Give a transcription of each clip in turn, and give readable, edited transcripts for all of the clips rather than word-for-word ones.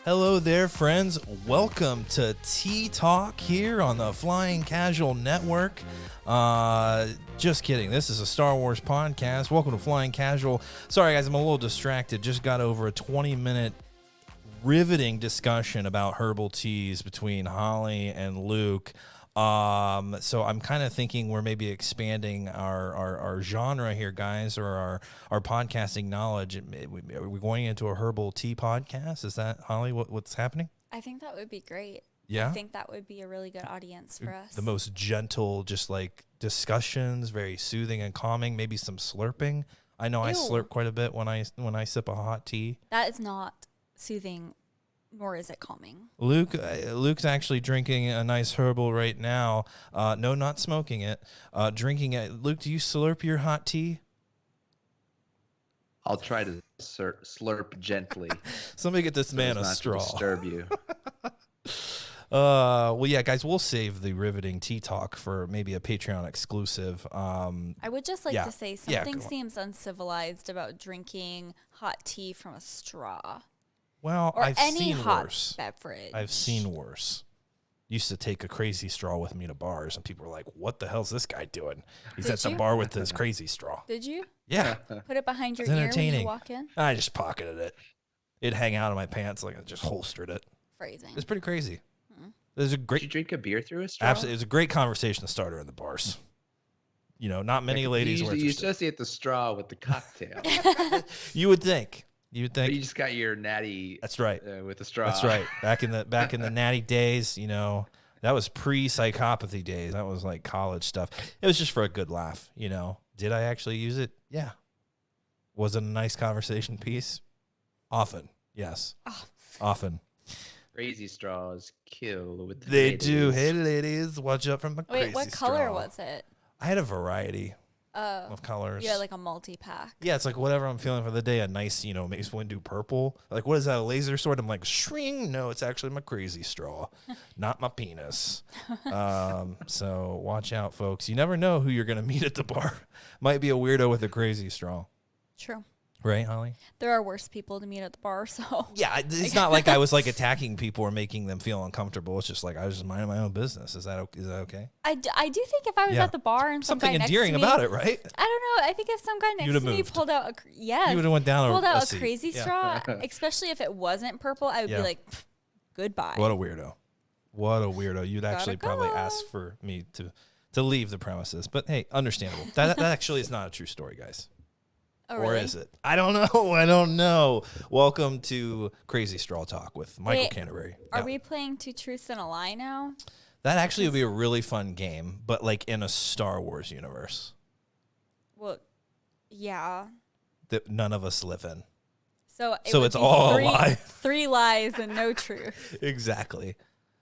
Hello there, friends. Welcome to Tea Talk here on the Flying Casual Network. Just kidding. This is a Star Wars podcast. Welcome to Flying Casual. Sorry, guys, I'm a little distracted. Just got over a 20-minute riveting discussion about herbal teas between Holly and Luke. So I'm kind of thinking we're maybe expanding our genre here, guys, or our podcasting knowledge. Are we going into a herbal tea podcast? Is that, Holly, what's happening? I think that would be great. Yeah? I think that would be a really good audience for us. The most gentle, just like discussions, very soothing and calming, maybe some slurping. I know I slurp quite a bit when I sip a hot tea. That is not soothing, nor is it calming. Luke's actually drinking a nice herbal right now. No, not smoking it. Drinking it. Luke, do you slurp your hot tea? I'll try to slurp gently. Somebody get this man a straw. To disturb you. Well, yeah, guys, we'll save the riveting tea talk for maybe a Patreon exclusive. I would just like to say something go on. seems uncivilized about drinking hot tea from a straw. Well, Or I've any seen hot worse. beverage. I've seen worse. Used to take a crazy straw with me to bars, and people were like, "What the hell's this guy doing? He's Did at the you? bar with his crazy straw." Did you Yeah, put it behind your It's ear when entertaining. you walk in? I just pocketed it. It'd hang out of my pants, like I just holstered it. Phrasing. It's pretty crazy. There's a Did great, you drink a beer through a straw? absolutely, it was a great conversation starter in the bars. You know, not many ladies were You interested. associate the straw with the cocktail. You would think. But you just got your natty. That's right. With the straw. That's right. Back in the natty days, you know, that was pre-psychopathy days. That was like college stuff. It was just for a good laugh, you know. Did I actually use it? Yeah. Was it a nice conversation piece? Often. Yes. Oh. Often. Crazy straws kill with the They do. ladies. Hey, ladies, watch out from the crazy Wait, what color straw. was it? I had a variety Oh, of colors. you had like a multi-pack. Yeah, it's like whatever I'm feeling for the day. A nice, you know, Mace Windu purple. Like, what is that, a laser sword? I'm like, shring. No, it's actually my crazy straw, not my penis. So watch out, folks. You never know who you're going to meet at the bar. Might be a weirdo with a crazy straw. True. Right, Holly? There are worse people to meet at the bar, so. Yeah, it's not like I was like attacking people or making them feel uncomfortable. It's just like I was just minding my own business. Is that okay? I do think if I was Yeah. at the bar and some Something guy endearing next to me, about it, right? I don't know. I think if some guy You'd next have to me moved. pulled out You would have went down pulled a out a seat. crazy Yeah. straw, especially if it wasn't purple, I would Yeah. be like, "Pfft, goodbye. What a weirdo. What a weirdo. You'd Gotta actually probably go. ask for me to leave the premises. But hey, understandable. That actually is not a true story, guys. Oh, Or really? is it? I don't know. I don't know. Welcome to Crazy Straw Talk with Michael Wait, Canterbury. Are Yeah. we playing Two Truths and a Lie now? That actually would be a really fun game, but like in a Star Wars universe Well, yeah. that none of us live in. So So would it's be all a lie. 3 lies and no truth. Exactly.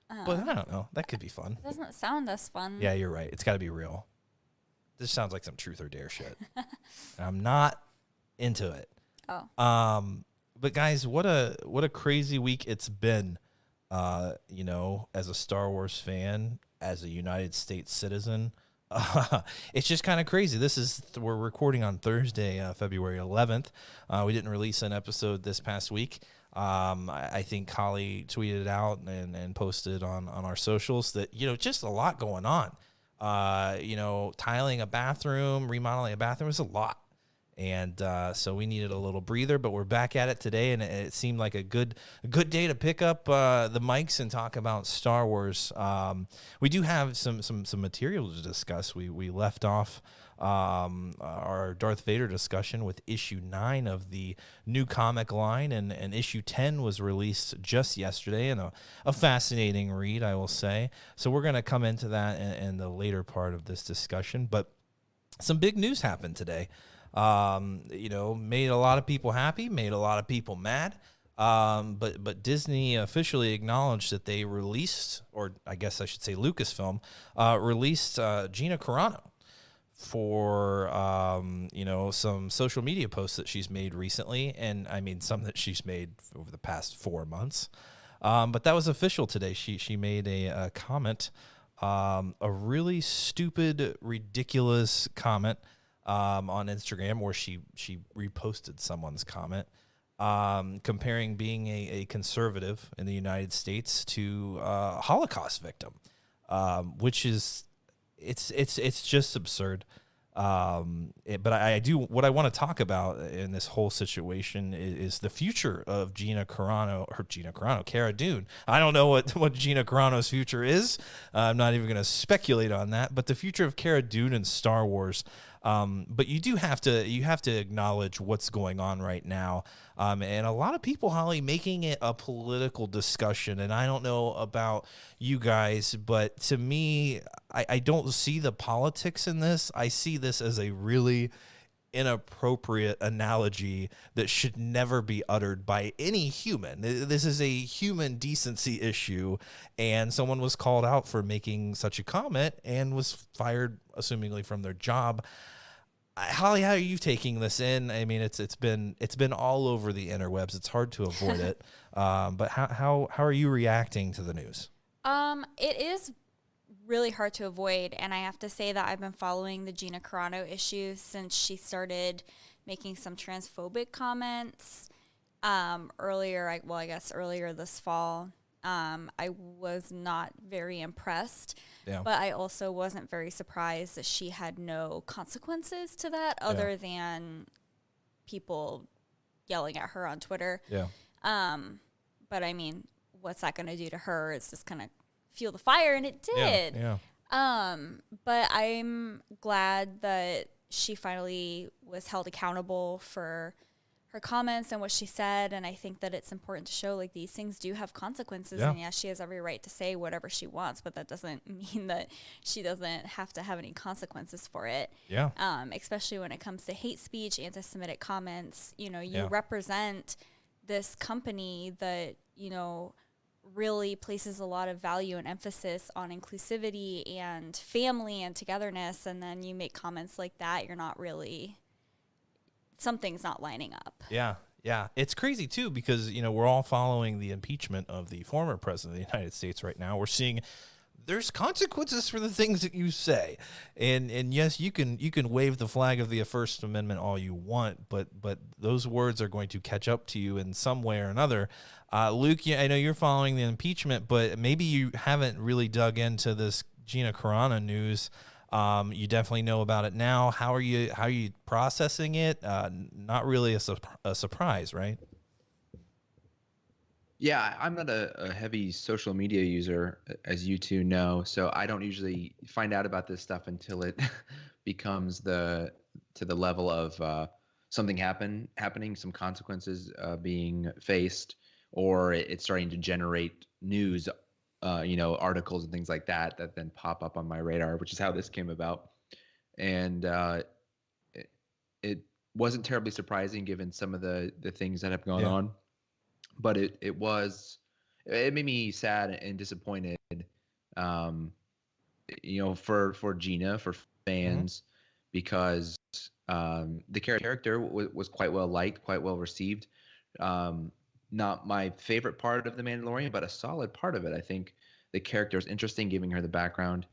But I don't know. That could be fun. Doesn't sound as fun. Yeah, you're right. It's got to be real. This sounds like some truth or dare shit. And I'm not into it. Oh. But guys, what a crazy week it's been. You know, as a Star Wars fan, as a United States citizen, it's just kind of crazy. We're recording on Thursday, February 11th. We didn't release an episode this past week. I think Holly tweeted out and posted on our socials that, you know, just a lot going on. You know, tiling a bathroom, remodeling a bathroom is a lot. And so we needed a little breather, but we're back at it today, and it seemed like a good day to pick up the mics and talk about Star Wars. We do have some material to discuss. We left off our Darth Vader discussion with issue 9 of the new comic line, and issue 10 was released just yesterday, and a fascinating read, I will say. So we're going to come into that in the later part of this discussion, but some big news happened today. You know, made a lot of people happy, made a lot of people mad. But Disney officially acknowledged that they released, or I guess I should say Lucasfilm, released Gina Carano for, you know, some social media posts that she's made recently. And I mean, some that she's made over the past 4 months. But that was official today. She made a comment, a really stupid, ridiculous comment on Instagram where she reposted someone's comment. comparing being a conservative in the United States to a Holocaust victim, which is it's just absurd. But I do what I want to talk about in this whole situation is the future of Cara Dune. I don't know what Gina Carano's future is. I'm not even going to speculate on that. But the future of Cara Dune and Star Wars. But you have to acknowledge what's going on right now, and a lot of people, Holly, making it a political discussion. And I don't know about you guys, but to me, I don't see the politics in this. I see this as a really inappropriate analogy that should never be uttered by any human. This is a human decency issue, and someone was called out for making such a comment and was fired, assumingly from their job. Holly, how are you taking this in? I mean, it's been all over the interwebs. It's hard to avoid it. But how are you reacting to the news? It is really hard to avoid, and I have to say that I've been following the Gina Carano issue since she started making some transphobic comments earlier. I guess earlier this fall. I was not very impressed, Yeah. but I also wasn't very surprised that she had no consequences to that other than people yelling at her on Twitter. Yeah. But I mean, what's that going to do to her? It's just going to fuel the fire, and it did. Yeah. But I'm glad that she finally was held accountable for her comments and what she said, and I think that it's important to show like these things do have consequences. Yeah. And yes, she has every right to say whatever she wants, but that doesn't mean that she doesn't have to have any consequences for it. Yeah. Especially when it comes to hate speech, anti-Semitic comments. You Yeah. represent this company that really places a lot of value and emphasis on inclusivity and family and togetherness, and then you make comments like that, something's not lining up. Yeah. Yeah. It's crazy too, because, we're all following the impeachment of the former president of the United States right now. We're seeing there's consequences for the things that you say. And yes, you can wave the flag of the First Amendment all you want, but those words are going to catch up to you in some way or another. Luke, I know you're following the impeachment, but maybe you haven't really dug into this Gina Carano news. You definitely know about it now. How are you processing it? Not really a surprise, right? Yeah, I'm not a heavy social media user, as you two know, so I don't usually find out about this stuff until it becomes to the level of something happening, some consequences being faced, or it's starting to generate news, articles and things like that then pop up on my radar, which is how this came about. And it wasn't terribly surprising given some of the things that have gone on, but it made me sad and disappointed, for Gina, for fans, because the character was quite well liked, quite well received. Not my favorite part of The Mandalorian, but a solid part of it. I think the character is interesting, giving her the background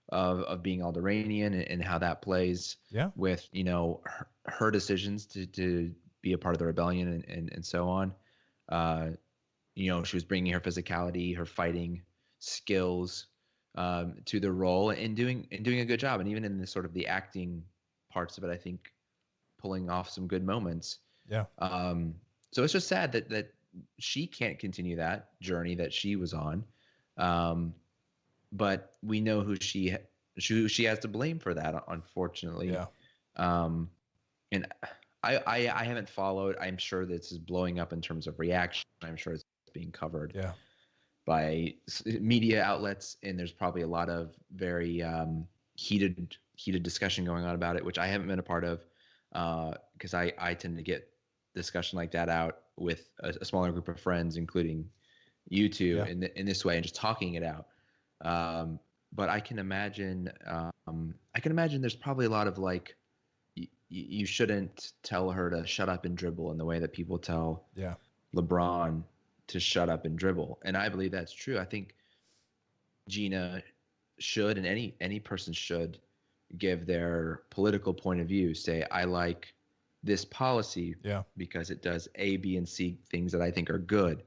of being Alderaanian and how that plays with her decisions to be a part of the rebellion and so on. She was bringing her physicality, her fighting skills to the role and doing a good job. And even in the sort of the acting parts of it, I think pulling off some good moments. Yeah. So it's just sad that she can't continue that journey that she was on. But we know who she has to blame for that, unfortunately. Yeah. And I haven't followed. I'm sure this is blowing up in terms of reaction. I'm sure it's being covered by media outlets, and there's probably a lot of very heated discussion going on about it, which I haven't been a part of, because I tend to get discussion like that out with a smaller group of friends, including you two, in this way, and just talking it out. But I can imagine there's probably a lot of like, you shouldn't tell her to shut up and dribble in the way that people tell LeBron to shut up and dribble. And I believe that's true. I think Gina should, and any person should, give their political point of view. Say, I like this policy Yeah. because it does A, B, and C things that I think are good.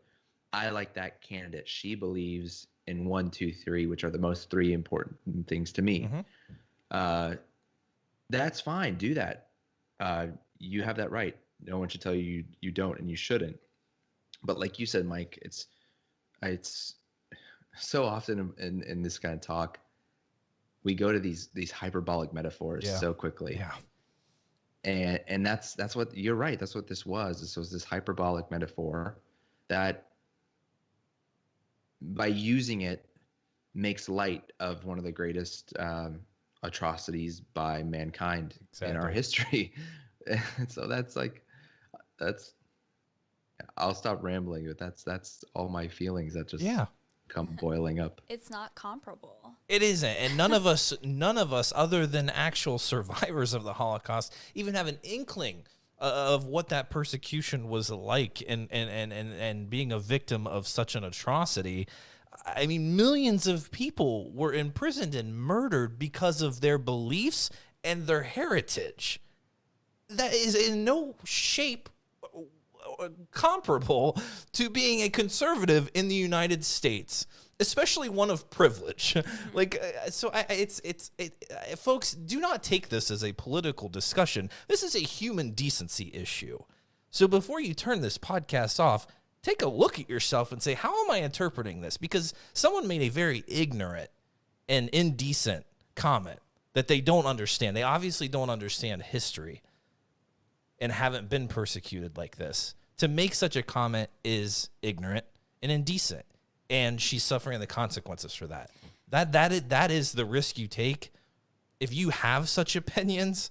I like that candidate. She believes in 1, 2, 3, which are the most 3 important things to me. That's fine. Do that. You have that right. No one should tell you you don't, and you shouldn't. But like you said, Mike, it's so often in this kind of talk, we go to these hyperbolic metaphors so quickly. Yeah. And that's what you're right. That's what this was. This was this hyperbolic metaphor that by using it makes light of one of the greatest atrocities by mankind in our history. So that's I'll stop rambling, but that's all my feelings that just come boiling up. It's not comparable. It isn't, and none of us, other than actual survivors of the Holocaust, even have an inkling of what that persecution was like, and being a victim of such an atrocity. I mean, millions of people were imprisoned and murdered because of their beliefs and their heritage. That is in no shape comparable to being a conservative in the United States, especially one of privilege. Folks, do not take this as a political discussion. This is a human decency issue. So before you turn this podcast off, take a look at yourself and say, how am I interpreting this? Because someone made a very ignorant and indecent comment that they don't understand. They obviously don't understand history and haven't been persecuted like this. To make such a comment is ignorant and indecent, and she's suffering the consequences for that. That is the risk you take. If you have such opinions,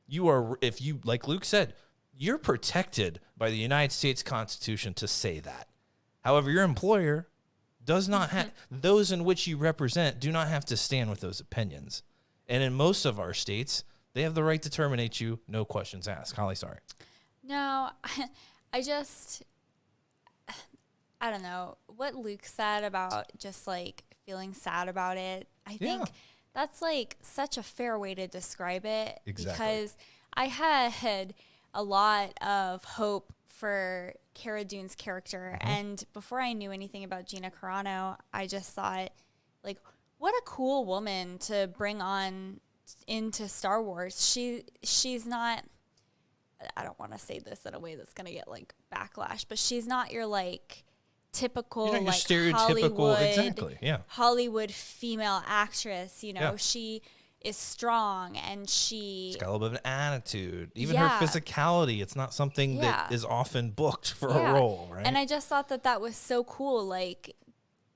if you, like Luke said, you're protected by the United States Constitution to say that. However, your employer does not have, those in which you represent do not have to stand with those opinions. And in most of our states, they have the right to terminate you, no questions asked. Holly, sorry. No, I don't know what Luke said about just like feeling sad about it. I think that's like such a fair way to describe it. Exactly. Because I had a lot of hope for Cara Dune's character. And before I knew anything about Gina Carano, I just thought, like, what a cool woman to bring on into Star Wars. She's not, I don't want to say this in a way that's going to get like backlash, but she's not your like typical your like stereotypical Hollywood female actress. She is strong and she's got a little bit of an attitude. Even her physicality, it's not something that is often booked for a role, right? And I just thought that was so cool. Like,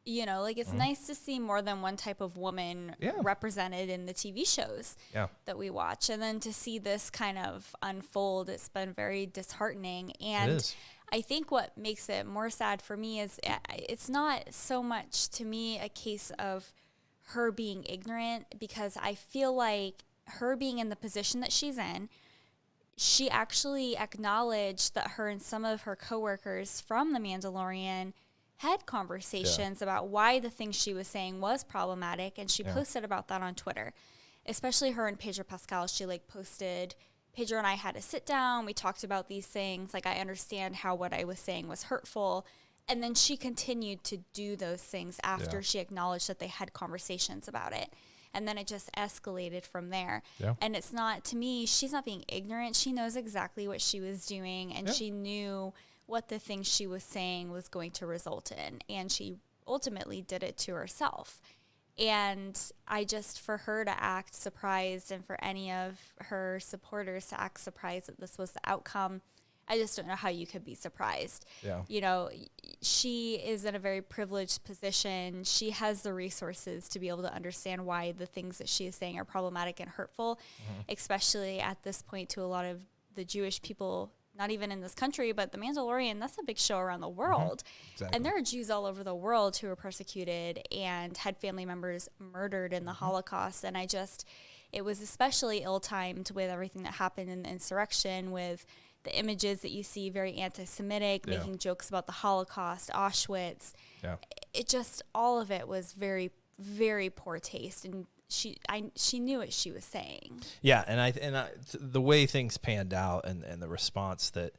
it's nice to see more than one type of woman represented in the TV shows that we watch. And then to see this kind of unfold, it's been very disheartening. And I think what makes it more sad for me is it's not so much to me a case of her being ignorant, because I feel like her being in the position that she's in, she actually acknowledged that her and some of her coworkers from The Mandalorian had conversations about why the things she was saying was problematic, and she posted about that on Twitter. Especially her and Pedro Pascal, she like posted, Pedro and I had a sit down, we talked about these things, like I understand how what I was saying was hurtful. And then she continued to do those things after she acknowledged that they had conversations about it. And then it just escalated from there. Yeah. And it's not, to me, she's not being ignorant. She knows exactly what she was doing, and she knew what the things she was saying was going to result in. And she ultimately did it to herself. And I just, for her to act surprised and for any of her supporters to act surprised that this was the outcome, I just don't know how you could be surprised. Yeah. She is in a very privileged position. She has the resources to be able to understand why the things that she is saying are problematic and hurtful, especially at this point to a lot of the Jewish people, not even in this country, but The Mandalorian, that's a big show around the world. Exactly. And there are Jews all over the world who were persecuted and had family members murdered in the Holocaust. And it was especially ill-timed with everything that happened in the insurrection, with the images that you see very anti-Semitic, making jokes about the Holocaust, Auschwitz. Yeah. It just, all of it was very, very poor taste. And she knew what she was saying. Yeah, and the way things panned out and the response that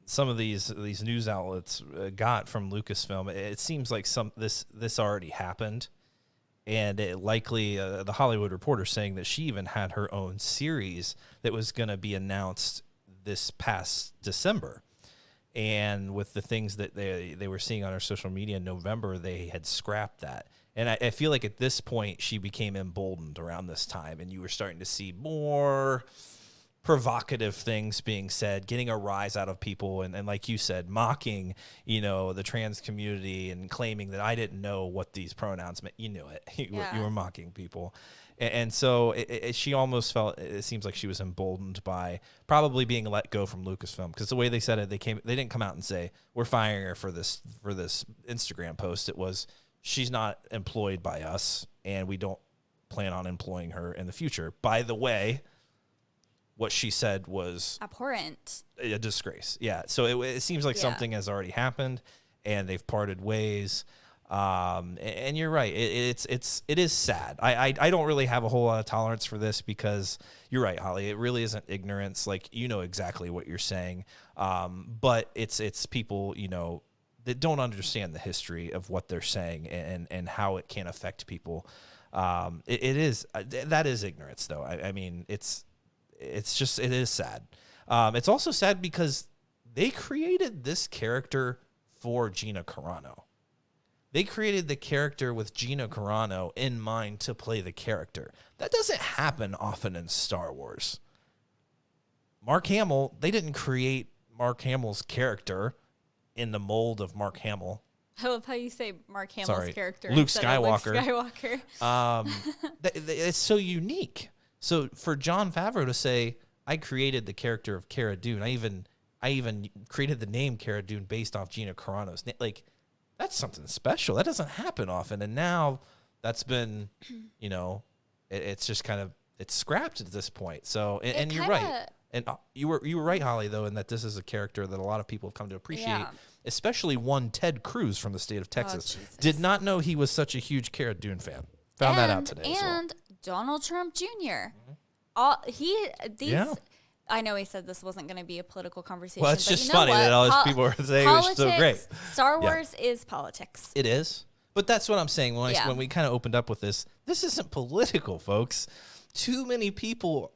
some of these news outlets got from Lucasfilm, it seems like this already happened, and it likely the Hollywood Reporter saying that she even had her own series that was going to be announced this past December. And with the things that they were seeing on her social media in November, they had scrapped that. And I feel like at this point, she became emboldened around this time, and you were starting to see more provocative things being said, getting a rise out of people, and like you said, mocking, the trans community and claiming that I didn't know what these pronouns meant. You knew it. You were mocking people. And so she almost felt, it seems like she was emboldened by probably being let go from Lucasfilm, because the way they said it, they didn't come out and say, we're firing her for this Instagram post. It was, she's not employed by us, and we don't plan on employing her in the future. By the way, what she said was abhorrent, a disgrace. Yeah. So it seems like something has already happened, and they've parted ways. And you're right. It is sad. I don't really have a whole lot of tolerance for this, because you're right, Holly. It really isn't ignorance. Like, exactly what you're saying. But it's people, that don't understand the history of what they're saying and how it can affect people. It is that is ignorance, though. I mean, it is sad. It's also sad because they created this character for Gina Carano. They created the character with Gina Carano in mind to play the character. That doesn't happen often in Star Wars. Mark Hamill, they didn't create Mark Hamill's character in the mold of Mark Hamill. I love how you say Mark Hamill's character. Luke Skywalker. Luke Skywalker. It's so unique. So for Jon Favreau to say, I created the character of Cara Dune, I even created the name Cara Dune based off Gina Carano's name, like, that's something special. That doesn't happen often. And now that's been, it's just kind of, it's scrapped at this point. So, and you're right. And you were right, Holly, though, in that this is a character that a lot of people have come to appreciate, especially one Ted Cruz from the state of Texas. Did not know he was such a huge Cara Dune fan. Found that out today. And Donald Trump Jr. I know he said this wasn't going to be a political conversation. Well, it's just funny that all these people are saying it was so great. Star Wars is politics. It is. But that's what I'm saying. When we kind of opened up with this isn't political, folks. Too many people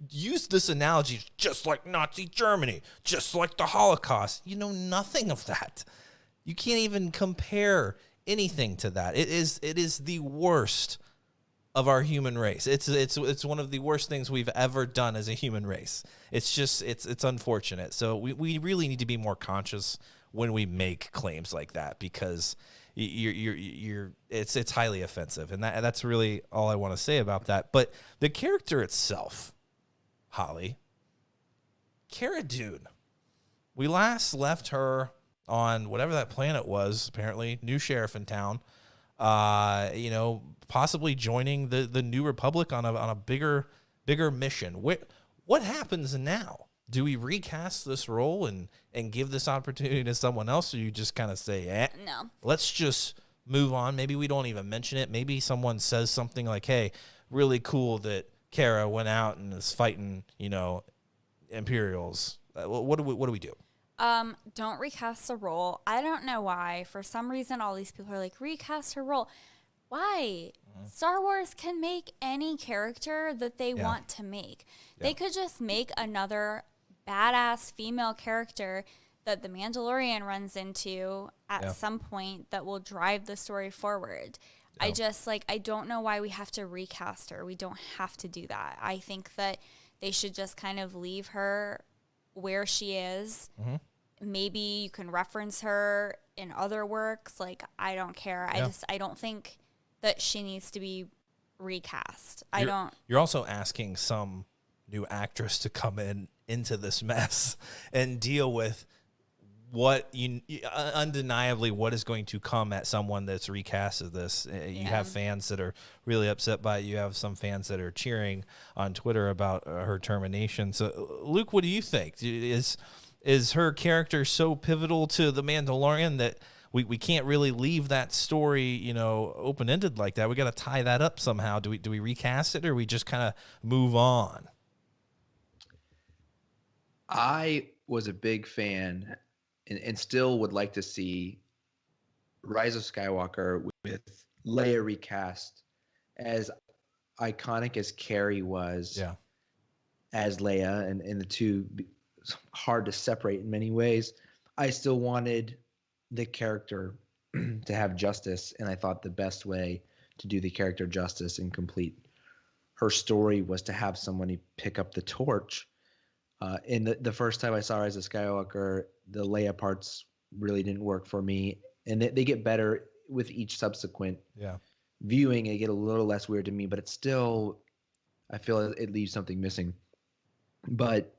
use this analogy, just like Nazi Germany, just like the Holocaust. You know nothing of that. You can't even compare anything to that. It is the worst of our human race. It's one of the worst things we've ever done as a human race. It's just it's unfortunate. So we really need to be more conscious when we make claims like that, because it's highly offensive, and that's really all I want to say about that. But the character itself, Holly, Cara Dune, we last left her on whatever that planet was, apparently new sheriff in town, possibly joining the New Republic on a bigger mission. What happens now? Do we recast this role and give this opportunity to someone else, or you just kind of say, no, let's just move on? Maybe we don't even mention it. Maybe someone says something like, hey, really cool that Cara went out and is fighting, Imperials. What do we do? Don't recast the role. I don't know why. For some reason, all these people are like, recast her role. Why? Star Wars can make any character that they want to make. Yeah. They could just make another badass female character that the Mandalorian runs into at some point that will drive the story forward. Yeah. I don't know why we have to recast her. We don't have to do that. I think that they should just kind of leave her where she is. Mm-hmm. Maybe you can reference her in other works. Like, I don't care. Yeah. I don't think that she needs to be recast. You're also asking some new actress to come into this mess and deal with what undeniably what is going to come at someone that's recasted this. You have fans that are really upset by it. You have some fans that are cheering on Twitter about her termination. So, Luke, what do you think? Is her character so pivotal to The Mandalorian that we can't really leave that story, you know, open ended like that. We got to tie that up somehow. Do we recast it, or we just kind of move on? I was a big fan, and still would like to see Rise of Skywalker with Leia recast. As iconic as Carrie was Yeah. as Leia, and the two hard to separate in many ways, I still wanted the character to have justice, and I thought the best way to do the character justice and complete her story was to have somebody pick up the torch. In the first time I saw Rise of Skywalker, the Leia parts really didn't work for me, and they get better with each subsequent viewing. It get a little less weird to me, but it's still, I feel it leaves something missing. But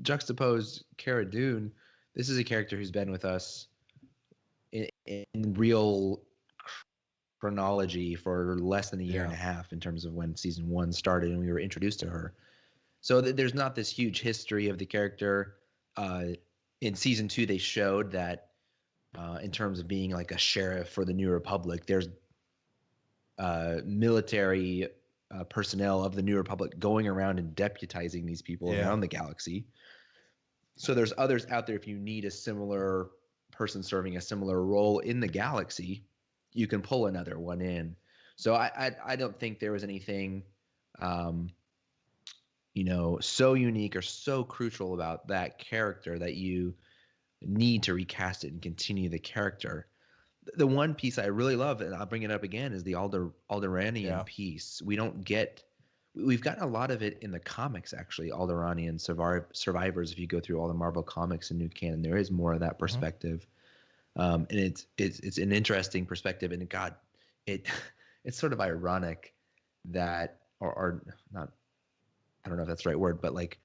juxtapose Cara Dune, this is a character who's been with us in real chronology for less than a year and a half in terms of when season 1 started and we were introduced to her. So there's not this huge history of the character. In season 2, they showed that in terms of being like a sheriff for the New Republic, there's military personnel of the New Republic going around and deputizing these people around the galaxy. So there's others out there. If you need a similar person serving a similar role in the galaxy, you can pull another one in. So I don't think there was anything so unique or so crucial about that character that you need to recast it and continue the character. The one piece I really love, and I'll bring it up again, is the Alderaanian piece. We've gotten a lot of it in the comics, actually. Alderaanian survivors. If you go through all the Marvel comics and new canon, there is more of that perspective, and it's an interesting perspective. And God, it's sort of ironic that, or not. I don't know if that's the right word, but like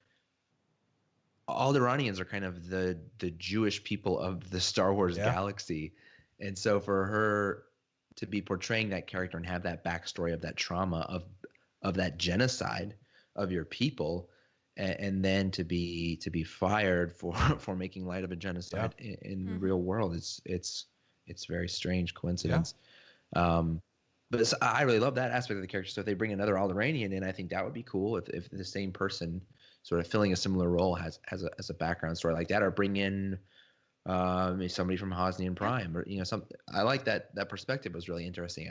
Alderaanians are kind of the Jewish people of the Star Wars galaxy. And so for her to be portraying that character and have that backstory of that trauma of that genocide of your people, and then to be fired for making light of a genocide in the real world, it's very strange coincidence. But I really love that aspect of the character. So if they bring another Alderaanian in, I think that would be cool. If the same person sort of filling a similar role has a background story like that, or bring in somebody from Hosnian Prime, or I like that perspective. Was really interesting.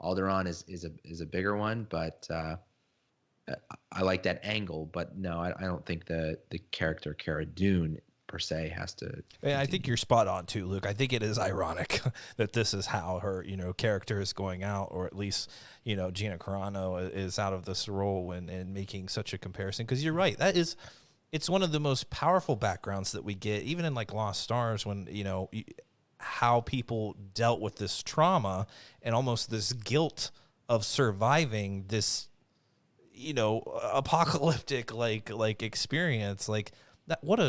Alderaan is a bigger one, but I like that angle. But no, I don't think the character Cara Dune per se has to. Yeah, I think you're spot on too, Luke. I think it is ironic that this is how her, character is going out, or at least, Gina Carano is out of this role and making such a comparison. Because you're right, it's one of the most powerful backgrounds that we get, even in like Lost Stars, when how people dealt with this trauma and almost this guilt of surviving this, apocalyptic like experience, like that. What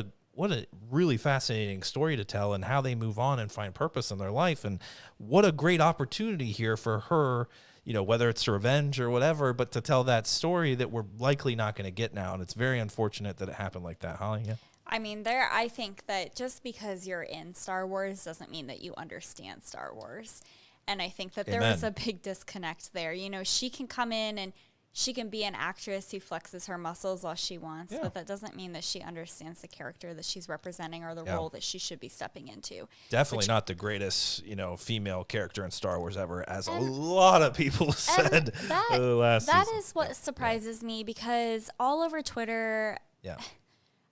a really fascinating story to tell, and how they move on and find purpose in their life. And what a great opportunity here for her, whether it's revenge or whatever, but to tell that story that we're likely not going to get now. And it's very unfortunate that it happened like that, Holly. Yeah. I mean, I think that just because you're in Star Wars doesn't mean that you understand Star Wars. And I think that there is a big disconnect there. She can come in and she can be an actress who flexes her muscles while she wants, but that doesn't mean that she understands the character that she's representing or the role that she should be stepping into. Definitely not the greatest, female character in Star Wars ever, as a lot of people said last season. That is what surprises me, because all over Twitter,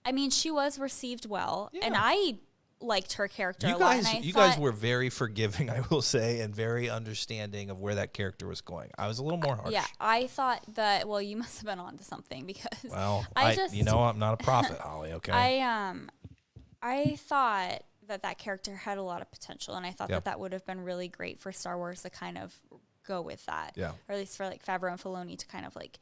I mean, she was received well, and I liked her character a lot. You guys were very forgiving, I will say, and very understanding of where that character was going. I was a little more harsh. Yeah, I thought that. Well, you must have been onto something, because I'm not a prophet, Holly. Okay. I thought that character had a lot of potential, and I thought that would have been really great for Star Wars to kind of go with that, or at least for like Favreau and Filoni to kind of like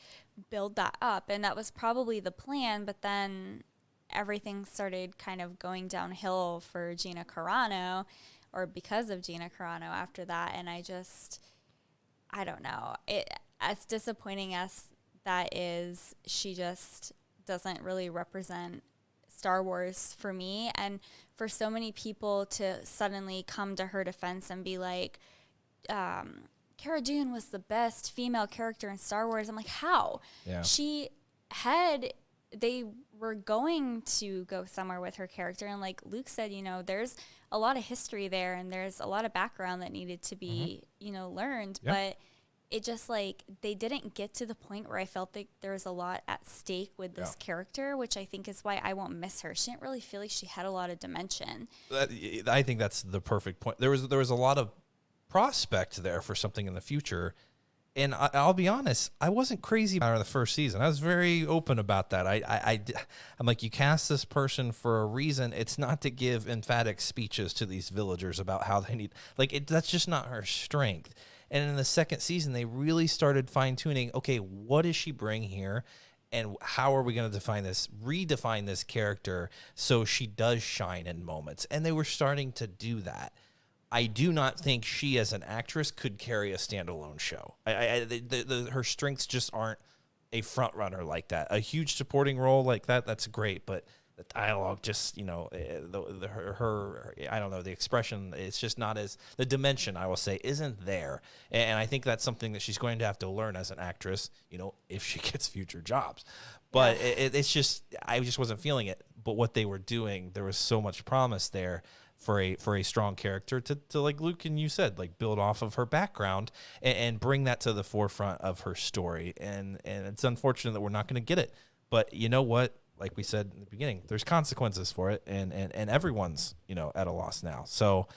build that up, and that was probably the plan. But then everything started kind of going downhill for Gina Carano, or because of Gina Carano after that. And I don't know. As disappointing as that is, she just doesn't really represent Star Wars for me. And for so many people to suddenly come to her defense and be like, Cara Dune was the best female character in Star Wars. I'm like, how? Yeah. They were going to go somewhere with her character. And like Luke said, there's a lot of history there and there's a lot of background that needed to be, learned. Yeah. But it just like, they didn't get to the point where I felt like there was a lot at stake with this character, which I think is why I won't miss her. She didn't really feel like she had a lot of dimension. I think that's the perfect point. There was a lot of prospect there for something in the future. And I'll be honest, I wasn't crazy about her in the first season. I was very open about that. I'm like, you cast this person for a reason. It's not to give emphatic speeches to these villagers about how they need, that's just not her strength. And in the second season, they really started fine-tuning, okay, what does she bring here? And how are we going to redefine this character so she does shine in moments? And they were starting to do that. I do not think she, as an actress, could carry a standalone show. Her strengths just aren't a front runner like that. A huge supporting role like that, that's great. But the dialogue, just I don't know, the expression, it's just not as the dimension, I will say, isn't there. And I think that's something that she's going to have to learn as an actress, if she gets future jobs. But it's just, I just wasn't feeling it. But what they were doing, there was so much promise there for a strong character to like Luke and you said, like build off of her background and bring that to the forefront of her story. And it's unfortunate that we're not going to get it. But you know what? Like we said in the beginning, there's consequences for it, and everyone's at a loss now. So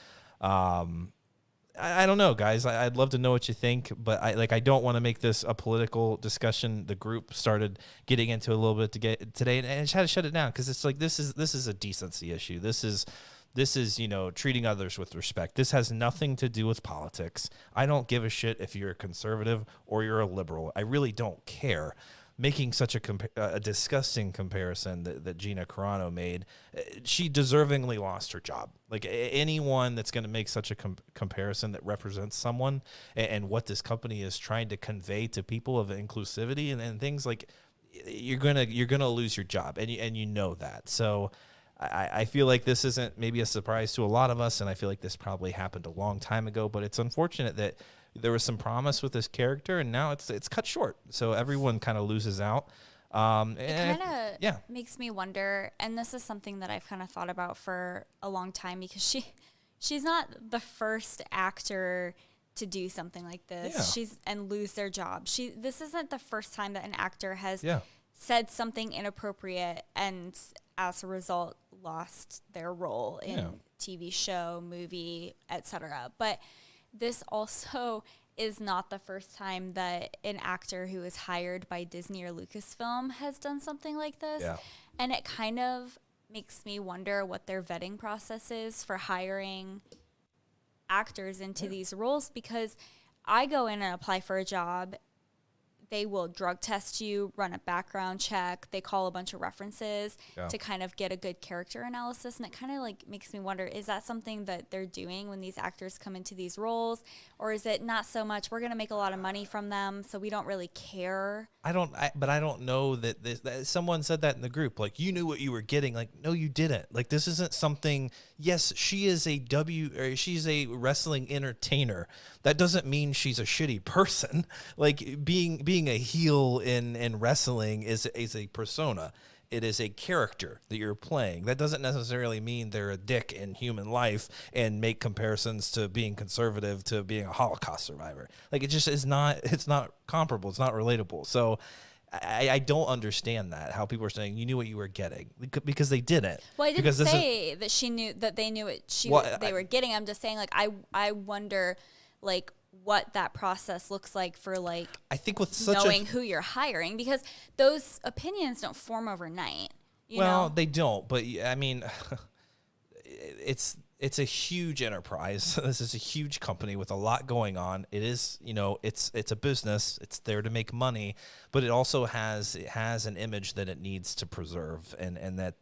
I don't know, guys. I'd love to know what you think, but I don't want to make this a political discussion. The group started getting into a little bit today, and I just had to shut it down because it's like this is a decency issue. This is treating others with respect. This has nothing to do with politics. I don't give a shit if you're a conservative or you're a liberal. I really don't care. Making such a disgusting comparison that Gina Carano made, she deservingly lost her job. Like anyone that's going to make such a comparison that represents someone and what this company is trying to convey to people of inclusivity and things, like you're gonna lose your job, and you know that. So I feel like this isn't maybe a surprise to a lot of us, and I feel like this probably happened a long time ago, but it's unfortunate that there was some promise with this character, and now it's cut short. So everyone kind of loses out. It kind of makes me wonder, and this is something that I've kind of thought about for a long time, because she's not the first actor to do something like this. And lose their job. This isn't the first time that an actor has said something inappropriate and as a result lost their role in TV show, movie, etc. But this also is not the first time that an actor who is hired by Disney or Lucasfilm has done something like this. Yeah. And it kind of makes me wonder what their vetting process is for hiring actors into these roles, because I go in and apply for a job. They will drug test you, run a background check. They call a bunch of references to kind of get a good character analysis. And it kind of like makes me wonder, is that something that they're doing when these actors come into these roles? Or is it not so much, we're going to make a lot of money from them, so we don't really care? But I don't know that someone said that in the group. Like, you knew what you were getting. Like, no, you didn't. Like, this isn't something, yes, she's a wrestling entertainer. That doesn't mean she's a shitty person. Like, being a heel in wrestling is a persona. It is a character that you're playing. That doesn't necessarily mean they're a dick in human life and make comparisons to being conservative to being a Holocaust survivor. Like, it just is not, it's not comparable. It's not relatable. So I don't understand that, how people are saying you knew what you were getting, because they didn't. Well, I didn't say that she knew, that they knew what they were getting. I'm just saying, like, I wonder, like, what that process looks like for, like, I think with such knowing who you're hiring, because those opinions don't form overnight. You know? They don't, but I mean, it's a huge enterprise. This is a huge company with a lot going on. It is, it's a business. It's there to make money, but it also has an image that it needs to preserve, and that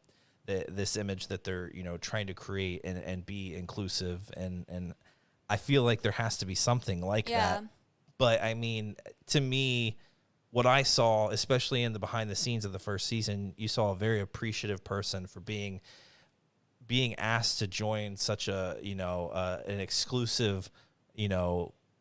this image that they're trying to create and be inclusive, and I feel like there has to be something like that. But I mean, to me, what I saw, especially in the behind the scenes of the first season, you saw a very appreciative person for being asked to join such a, an exclusive,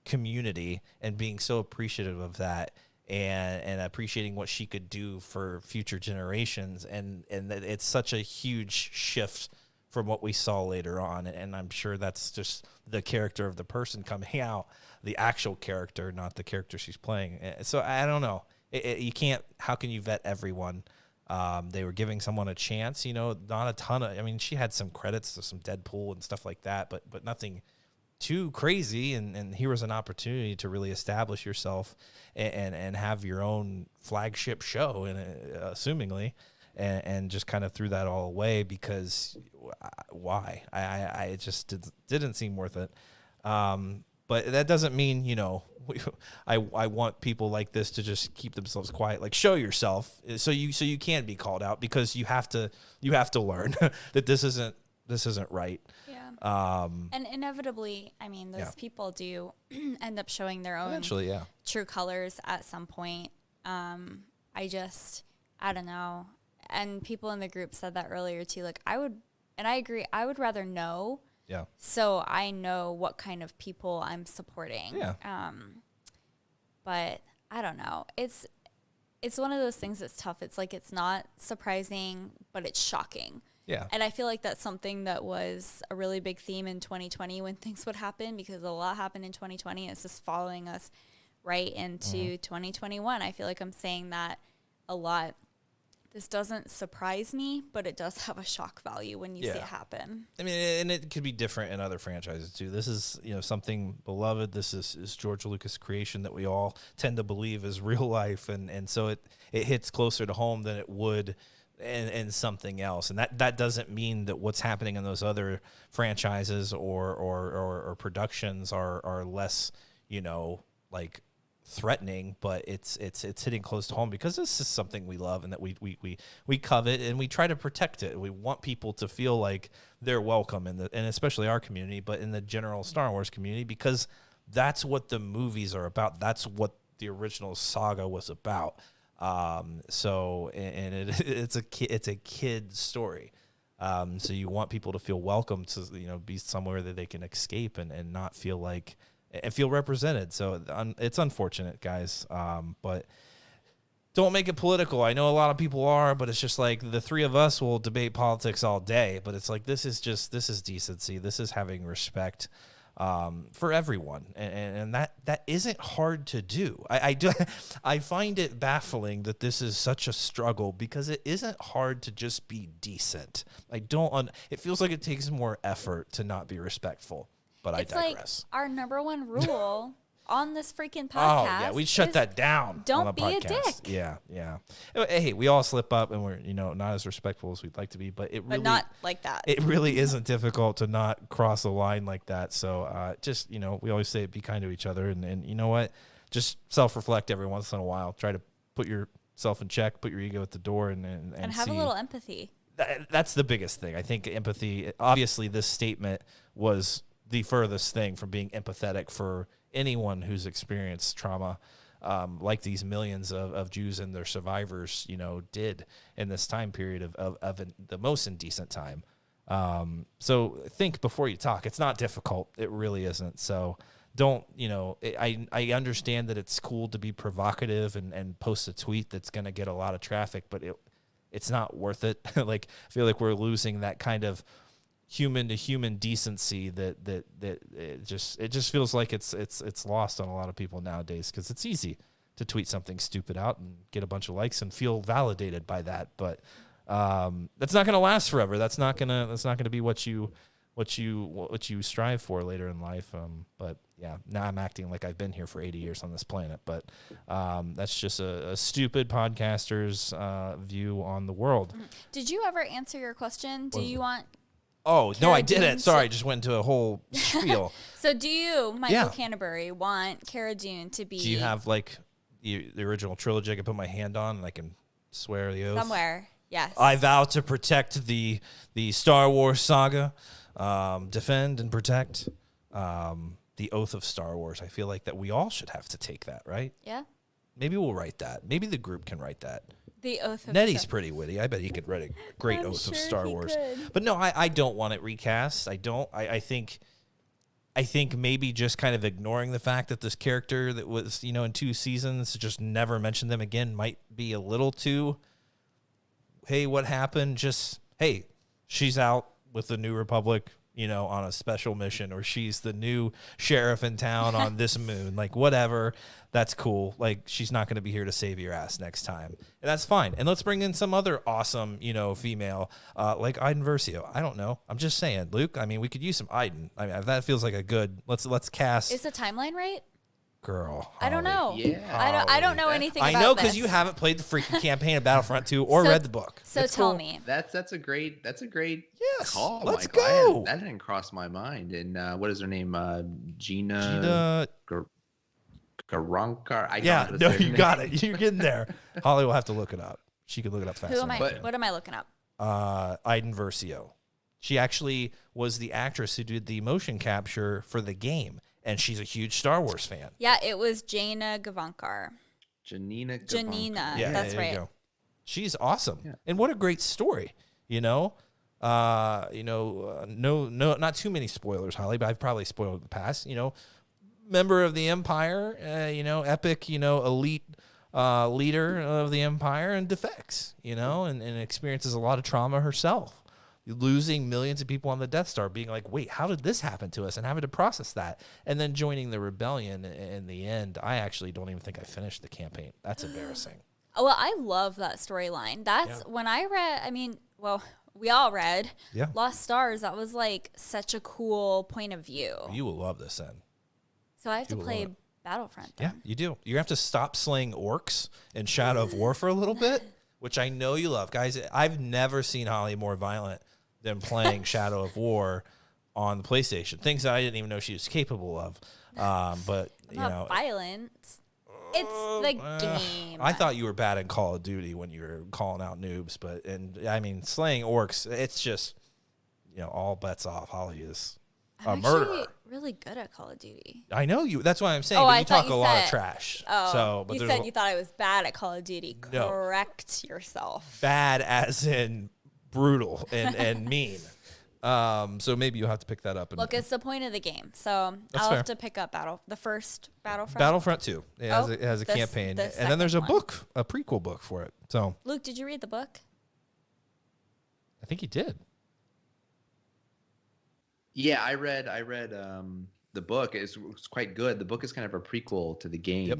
community, and being so appreciative of that, and appreciating what she could do for future generations. And that it's such a huge shift from what we saw later on. And I'm sure that's just the character of the person coming out, the actual character, not the character she's playing. So I don't know. You can't, how can you vet everyone? They were giving someone a chance, not a ton of, I mean, she had some credits to some Deadpool and stuff like that, but nothing too crazy. And here was an opportunity to really establish yourself and have your own flagship show, assumingly, and just kind of threw that all away because why? It just didn't seem worth it. But that doesn't mean, I want people like this to just keep themselves quiet. Like, show yourself so you can be called out, because you have to learn that this isn't right. Yeah. And inevitably, I mean, those people do end up showing their own true colors at some point. I don't know. And people in the group said that earlier too. Like, I agree. I would rather know. Yeah. So I know what kind of people I'm supporting. Yeah. But I don't know. It's one of those things that's tough. It's like, it's not surprising, but it's shocking. Yeah. And I feel like that's something that was a really big theme in 2020 when things would happen, because a lot happened in 2020. It's just following us right into 2021. I feel like I'm saying that a lot. This doesn't surprise me, but it does have a shock value when you see it happen. I mean, and it could be different in other franchises too. This is, something beloved. This is George Lucas' creation that we all tend to believe is real life. And so it hits closer to home than it would in something else. And that doesn't mean that what's happening in those other franchises or productions are less, like threatening, but it's hitting close to home because this is something we love and that we covet, and we try to protect it. We want people to feel like they're welcome and especially our community, but in the general Star Wars community, because that's what the movies are about. That's what the original saga was about. So it's a kid story. So you want people to feel welcome to, be somewhere that they can escape and not feel like, and feel represented. So it's unfortunate, guys. But don't make it political. I know a lot of people are, but it's just like the three of us will debate politics all day. But it's like, this is decency. This is having respect for everyone. And that isn't hard to do. I find it baffling that this is such a struggle, because it isn't hard to just be decent. It feels like it takes more effort to not be respectful. But I digress. Like our number one rule on this freaking podcast. Oh, yeah, we shut that down. Don't be a dick. Yeah. Hey, we all slip up, and we're, not as respectful as we'd like to be, but not like that. It really isn't difficult to not cross a line like that. So just, we always say be kind to each other, and you know what? Just self-reflect every once in a while. Try to put yourself in check, put your ego at the door, and have a little empathy. That's the biggest thing. I think empathy, obviously this statement was the furthest thing from being empathetic for anyone who's experienced trauma, like these millions of Jews and their survivors, did in this time period of the most indecent time. So think before you talk. It's not difficult. It really isn't. So don't, I understand that it's cool to be provocative and post a tweet that's going to get a lot of traffic, but it's not worth it. Like, I feel like we're losing that kind of human to human decency that it just feels like it's lost on a lot of people nowadays, because it's easy to tweet something stupid out and get a bunch of likes and feel validated by that. But that's not going to last forever. That's not going to be what you strive for later in life. But yeah, now I'm acting like I've been here for 80 years on this planet, but that's just a stupid podcaster's view on the world. Did you ever answer your question? Do you want... Oh, Cara, no, I didn't. Sorry, I just went into a whole spiel. So do you, Michael Canterbury, want Cara Dune to be... Do you have, like, the original trilogy I can put my hand on and I can swear the oath? Somewhere, yes. I vow to protect the Star Wars saga, defend and protect the oath of Star Wars. I feel like that we all should have to take that, right? Yeah. Maybe we'll write that. Maybe the group can write that. The Oath of Nettie's Star- pretty witty. I bet he could write a great I'm Oath of sure Star he Wars. could. But no, I don't want it recast. I don't. I think maybe just kind of ignoring the fact that this character that was, in 2 seasons, just never mention them again might be a little too, hey, what happened? Just, hey, she's out with the New Republic, on a special mission, or she's the new sheriff in town on this moon, like whatever. That's cool. Like, she's not going to be here to save your ass next time. And that's fine. And let's bring in some other awesome, female, like Iden Versio. I don't know. I'm just saying, Luke, I mean, we could use some Iden. I mean, that feels like a good, let's cast. Is the timeline right? Girl, I don't know. Yeah. I don't know anything about I know because this. you haven't played the freaking campaign of Battlefront 2 or read the book. So It's tell cool. me. That's a great Yes, call. let's Michael. go. That didn't cross my mind. And what is her name? Gina Garankar. Yeah, no, you got it. You're getting there. Holly will have to look it up. She could look it up fast. Who am I? What am I looking up? Iden Versio. She actually was the actress who did the motion capture for the game, and she's a huge Star Wars fan. Yeah, it was Jaina Gavankar. Janina. Yeah, that's right. She's awesome, and what a great story. No, not too many spoilers, Holly, but I've probably spoiled the past. Member of the Empire, epic, elite leader of the Empire, and defects, and experiences a lot of trauma herself. Losing millions of people on the Death Star, being like, wait, how did this happen to us? And having to process that. And then joining the rebellion in the end. I actually don't even think I finished the campaign. That's embarrassing. Well, I love that storyline. That's when I read, we all read Lost Stars. That was like such a cool point of view. You will love this then. So I have to play Battlefront then. Yeah, you do. You have to stop slaying orcs in Shadow of War for a little bit, which I know you love. Guys, I've never seen Holly more violent than playing Shadow of War on the PlayStation. Things that I didn't even know she was capable of. But, Not violent. It's the game. I thought you were bad in Call of Duty when you were calling out noobs, but slaying orcs, it's just, all bets off. Holly is a murderer. Really good at Call of Duty. I know you. That's why I'm saying. Oh, But I you thought talk you a lot said- of trash. Oh, But you said you thought I was bad at Call of Duty. No. Correct yourself. Bad as in brutal and mean. So maybe you'll have to pick that up. Look, it's the point of the game, so I'll fair. have to pick up the first Battlefront. Battlefront 2. It has a the campaign, the and then there's a second one. book, a prequel book for it. So Luke, did you read the book? I think he did. Yeah, I read the book. It's quite good. The book is kind of a prequel to the game. Yep.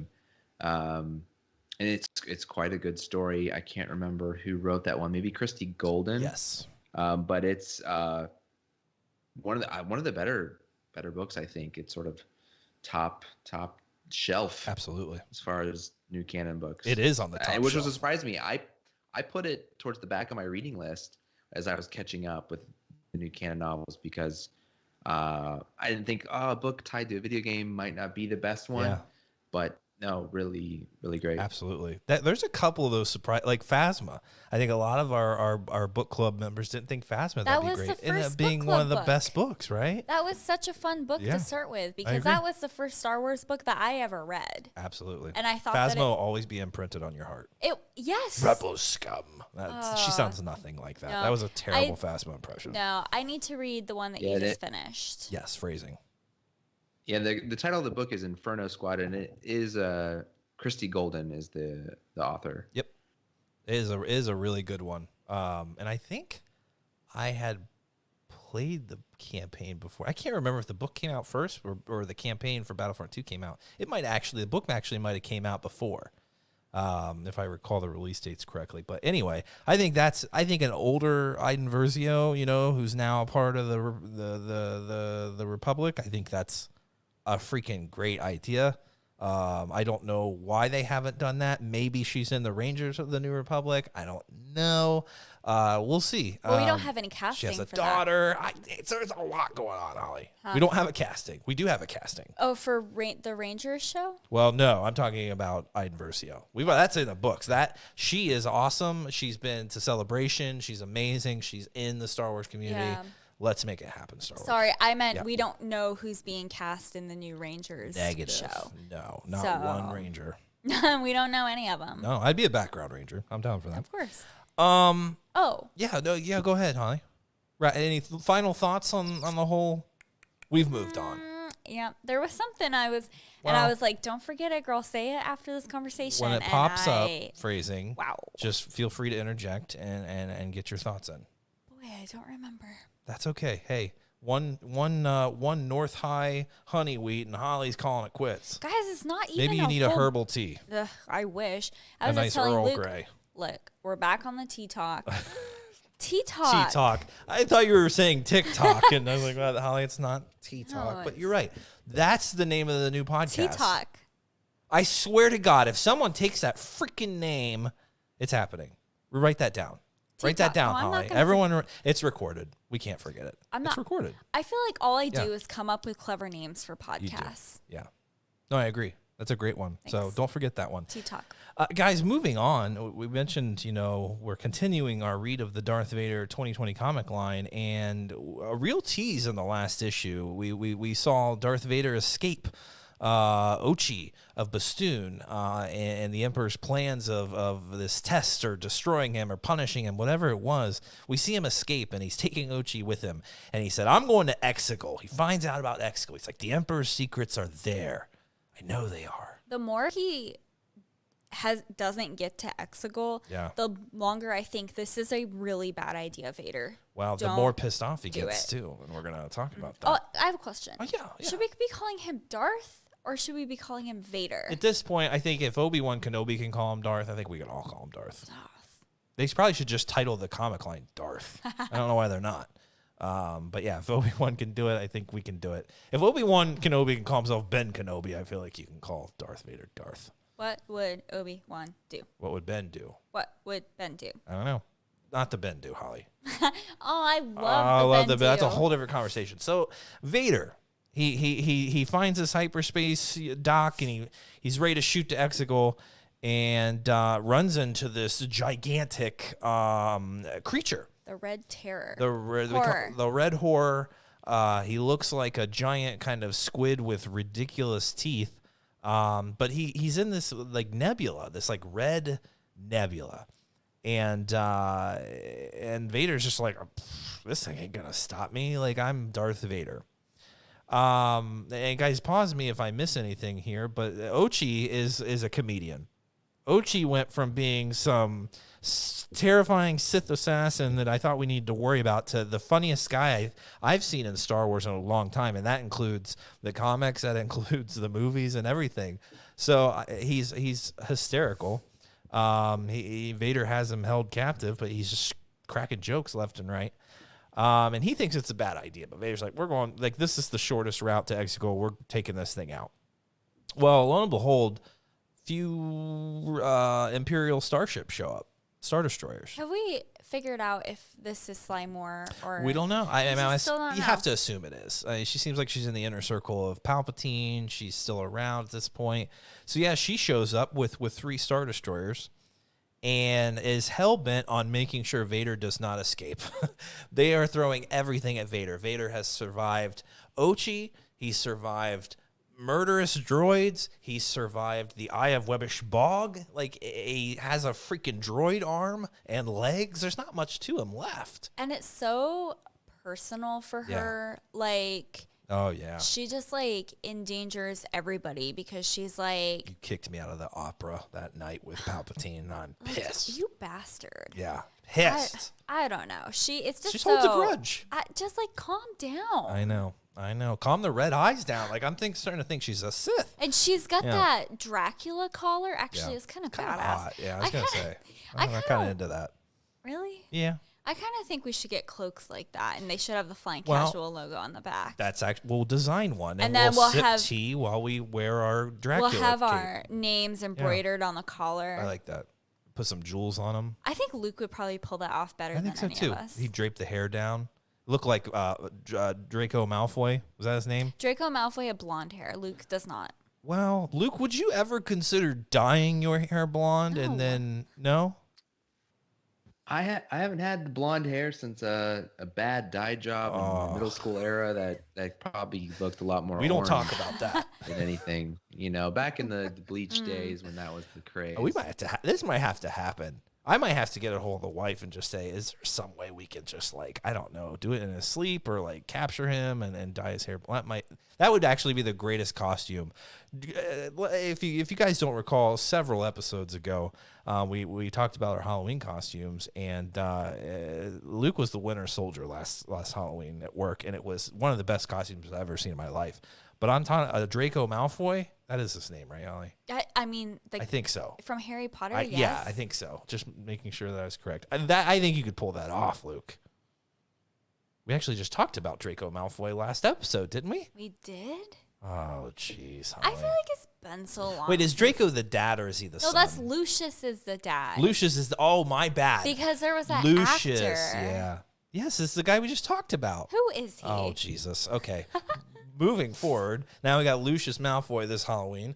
And it's quite a good story. I can't remember who wrote that one. Maybe Christy Golden. Yes. But it's one of the better books. I think it's sort of top shelf. Absolutely. As far as new canon books, it is on the top. Which shelf. was a surprise to me. I put it towards the back of my reading list as I was catching up with the new canon novels because I didn't think a book tied to a video game might not be the best one. Yeah. But no, really, really great. Absolutely. There's a couple of those surprise, like Phasma. I think a lot of our book club members didn't think Phasma that'd be great. The first ended up being one of the best books, right? That was such a fun book to start with because that was the first Star Wars book that I ever read. Absolutely. And I thought Phasma will always be imprinted on your heart. Yes. Rebel scum. She sounds nothing like that. No, that was a terrible Phasma impression. No, I need to read the one that you just finished. Yes, phrasing. Yeah, the title of the book is Inferno Squad, and it is Christy Golden is the author. Yep, it is a really good one. And I think I had played the campaign before. I can't remember if the book came out first or the campaign for Battlefront 2 came out. The book might have came out before, if I recall the release dates correctly. But anyway, I think an older Iden Versio, who's now a part of the Republic. I think that's a freaking great idea. I don't know why they haven't done that. Maybe she's in the Rangers of the New Republic. I don't know. We'll see. Well, we don't have any casting. She has a daughter. There's a lot going on, Holly. We don't have a casting. We do have a casting. Oh, for the Rangers show? Well, no, I'm talking about Iden Versio. That's in the books. That she is awesome. She's been to Celebration. She's amazing. She's in the Star Wars community. Yeah. Let's make it happen, Star Wars. Sorry, I meant we don't know who's being cast in the new Rangers show. No, not one Ranger. We don't know any of them. No, I'd be a background ranger. I'm down for that. Of course. Oh. Yeah, no, yeah, go ahead, Holly. Right, any final thoughts on the whole? We've moved on. Yeah, there was something I was like, don't forget it, girl. Say it after this conversation. When it pops up, phrasing, wow, just feel free to interject and get your thoughts in. Boy, I don't remember. That's okay. Hey, one North High honey wheat, and Holly's calling it quits. Guys, it's not even. Maybe you need a herbal tea. Ugh, I wish. I was a just nice telling Earl Luke, Grey. Look, we're back on the tea talk. Tea talk. Tea talk. I thought you were saying TikTok, and I was like, well, Holly, it's not tea talk. No, but you're right. That's the name of the new podcast. Tea talk. I swear to God, if someone takes that freaking name, it's happening. Write that down. Write that down, Holly. Everyone, it's recorded. We can't forget it. It's recorded. I feel like all I do is come up with clever names for podcasts. Yeah. No, I agree. That's a great one. Thanks. So don't forget that one. Tea talk. Guys, moving on, we mentioned, we're continuing our read of the Darth Vader 2020 comic line, and a real tease in the last issue. We saw Darth Vader escape Ochi of Bastoon and the Emperor's plans of this test or destroying him or punishing him, whatever it was. We see him escape, and he's taking Ochi with him. And he said, I'm going to Exegol. He finds out about Exegol. He's like, the Emperor's secrets are there. I know they are. The more he doesn't get to Exegol, the longer I think this is a really bad idea, Vader. Well, the more pissed off he gets, too. And we're going to talk about that. Oh, I have a question. Oh, yeah. Should we be calling him Darth, or should we be calling him Vader? At this point, I think if Obi-Wan Kenobi can call him Darth, I think we can all call him Darth. They probably should just title the comic line Darth. I don't know why they're not. But yeah, if Obi-Wan can do it, I think we can do it. If Obi-Wan Kenobi can call himself Ben Kenobi, I feel like you can call Darth Vader Darth. What would Obi-Wan do? What would Ben do? What would Ben do? I don't know. Not the Ben do, Holly. I love the Ben do. That's a whole different conversation. So Vader, he finds this hyperspace dock, and he's ready to shoot to Exegol, and runs into this gigantic creature. The Red Terror. The Red Horror. He looks like a giant kind of squid with ridiculous teeth. But he's in this like nebula, this like red nebula. And Vader's just like, this thing ain't gonna stop me. Like, I'm Darth Vader. And guys, pause me if I miss anything here, but Ochi is a comedian. Ochi went from being some terrifying Sith assassin that I thought we needed to worry about to the funniest guy I've seen in Star Wars in a long time, and that includes the comics, that includes the movies and everything. So he's hysterical. Vader has him held captive, but he's just cracking jokes left and right. And he thinks it's a bad idea, but Vader's like, this is the shortest route to Exegol. We're taking this thing out. Well, lo and behold, few Imperial starships show up, Star Destroyers. Have we figured out if this is Slime War or... We don't know. Still don't you know. have to assume it is. She seems like she's in the inner circle of Palpatine. She's still around at this point. So yeah, she shows up with 3 Star Destroyers and is hell-bent on making sure Vader does not escape. They are throwing everything at Vader. Vader has survived Ochi. He survived murderous droids. He survived the Eye of Webbish Bog. Like, he has a freaking droid arm and legs. There's not much to him left. And it's so personal for her. Like, oh yeah, she just like endangers everybody because she's like, you kicked me out of the opera that night with Palpatine, and I'm pissed. You bastard. Yeah, pissed. I don't know. She holds a grudge. Just like calm down. I know. Calm the red eyes down. Like, starting to think she's a Sith. And she's got that Dracula collar. Actually, it's kind of badass. Hot. Yeah, I was going to say. I'm kind of into that. Really? Yeah. I kind of think we should get cloaks like that, and they should have the Flying Casual logo on the back. That's actually, we'll design one, and then we'll sip tea while we wear our Dracula We'll have cape. our names embroidered on the collar. I like that. Put some jewels on them. I think Luke would probably pull that off better than any of us. He draped the hair down. Looked like Draco Malfoy. Was that his name? Draco Malfoy had blonde hair. Luke does not. Well, Luke, would you ever consider dyeing your hair blonde and then no? I haven't had the blonde hair since a bad dye job in the middle school era that probably looked a lot more We don't orange talk about that. than anything. Back in the bleach days when that was the craze. We might have to. This might have to happen. I might have to get a hold of the wife and just say, "Is there some way we can just I don't know, do it in his sleep or capture him and dye his hair?" That would actually be the greatest costume. If you guys don't recall, several episodes ago, we talked about our Halloween costumes, and Luke was the Winter Soldier last Halloween at work, and it was one of the best costumes I've ever seen in my life. But on Draco Malfoy, that is his name, right, Ollie? I mean, I think so. From Harry Potter, yes. Yeah, I think so. Just making sure that I was correct. I think you could pull that off, Luke. We actually just talked about Draco Malfoy last episode, didn't we? We did? Oh, jeez. I feel like it's been so long. Wait, is Draco the dad or is he the son? No, that's Lucius is the dad. Lucius is oh, my bad. Because there was that Lucius, actor. yeah. Yes, this is the guy we just talked about. Who is he? Oh, Jesus. Okay. Moving forward, now we got Lucius Malfoy this Halloween.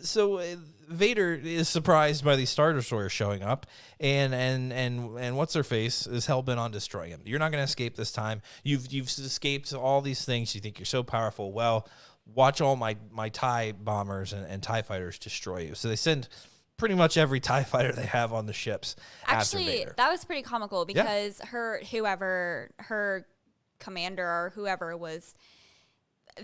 So Vader is surprised by these Star Destroyers showing up, and what's her face is hell bent on destroying him. You're not going to escape this time. You've escaped all these things. You think you're so powerful. Well, watch all my TIE bombers and TIE fighters destroy you. So they send pretty much every TIE fighter they have on the ships. Actually, after Vader. that was pretty comical because her commander or whoever was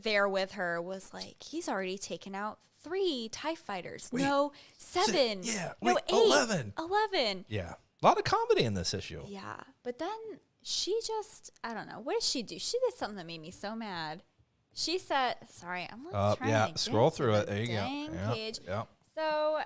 there with her was like, he's already taken out 3 TIE fighters. Wait, no, 7. No, 8. 11. Yeah. A lot of comedy in this issue. Yeah. But then she just, I don't know. What did she do? She did something that made me so mad. She said, sorry, I'm trying to scroll get through to it. There you go. Page. Yeah. So.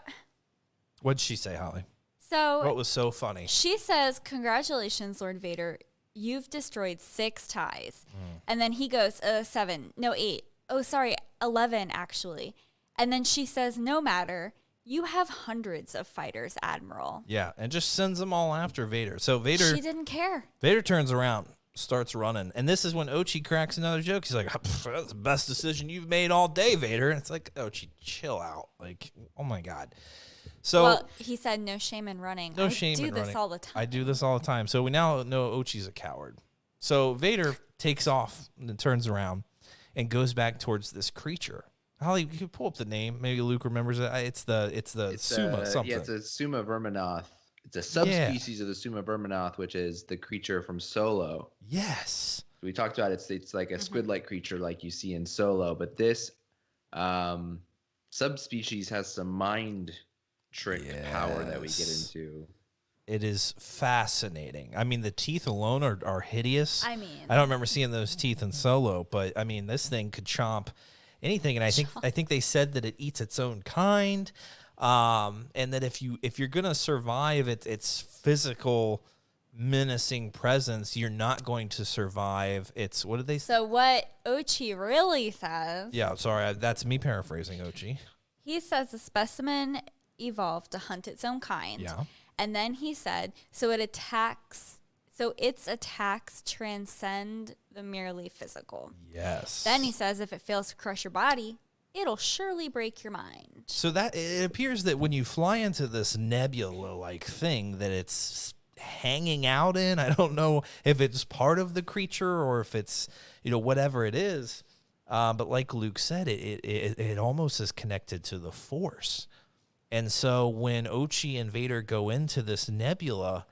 What'd she say, Holly? So. What was so funny? She says, congratulations, Lord Vader. You've destroyed 6 TIEs. And then he goes, 7. No, 8. Oh, sorry, 11, actually. And then she says, no matter. You have hundreds of fighters, Admiral. Yeah, and just sends them all after Vader. So Vader... She didn't care. Vader turns around, starts running. And this is when Ochi cracks another joke. He's like, that's the best decision you've made all day, Vader. And it's like, Ochi, chill out. Like, oh, my God. So, well, he said no shame in running. No shame in running. I do this all the time. I do this all the time. So we now know Ochi's a coward. So Vader takes off and turns around and goes back towards this creature. Holly, you can pull up the name. Maybe Luke remembers it. It's Suma something. Yeah, it's a Suma Verminoth. It's a subspecies of the Suma Verminoth, which is the creature from Solo. Yes. We talked about it's like a squid-like creature like you see in Solo, but this subspecies has some mind trick power that we get into. It is fascinating. I mean, the teeth alone are hideous. I mean, I don't remember seeing those teeth in Solo, but I mean, this thing could chomp anything, and I think they said that it eats its own kind, and that if you're gonna survive its physical menacing presence, you're not going to survive its what did they say? So what Ochi really says? Yeah, sorry, that's me paraphrasing Ochi. He says the specimen evolved to hunt its own kind. Yeah. And then he said, its attacks transcend the merely physical. Yes. Then he says if it fails to crush your body, it'll surely break your mind. So that it appears that when you fly into this nebula-like thing that it's hanging out in, I don't know if it's part of the creature or if it's, whatever it is. But like Luke said, it almost is connected to the Force. And so when Ochi and Vader go into this nebula,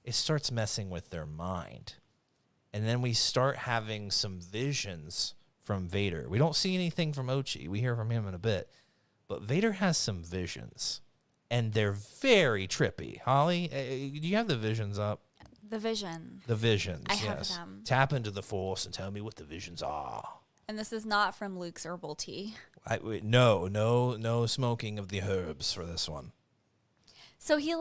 it starts messing with their mind. And then we start having some visions from Vader. We don't see anything from Ochi. We hear from him in a bit. But Vader has some visions. And they're very trippy. Holly, do you have the visions up? The visions. The visions, I have them. Tap into the Force and tell me what the visions are. And this is not from Luke's herbal tea. No smoking of the herbs for this one. So he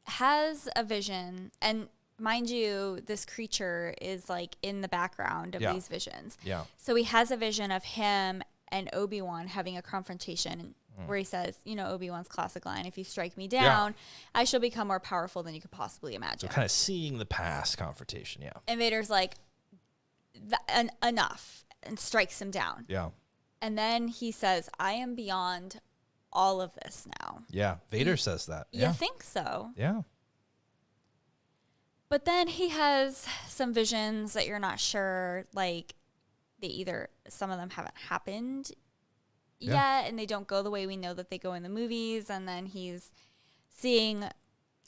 has a vision, and mind you, this creature is in the background of these visions. Yeah. So he has a vision of him and Obi-Wan having a confrontation where he says, Obi-Wan's classic line, if you strike me down, I shall become more powerful than you could possibly imagine. So kind of seeing the past confrontation, yeah. And Vader's like, enough, and strikes him down. Yeah. And then he says, I am beyond all of this now. Yeah, Vader says that. You think so? Yeah. But then he has some visions that you're not sure, like some of them haven't happened yet, and they don't go the way we know that they go in the movies. And then he's seeing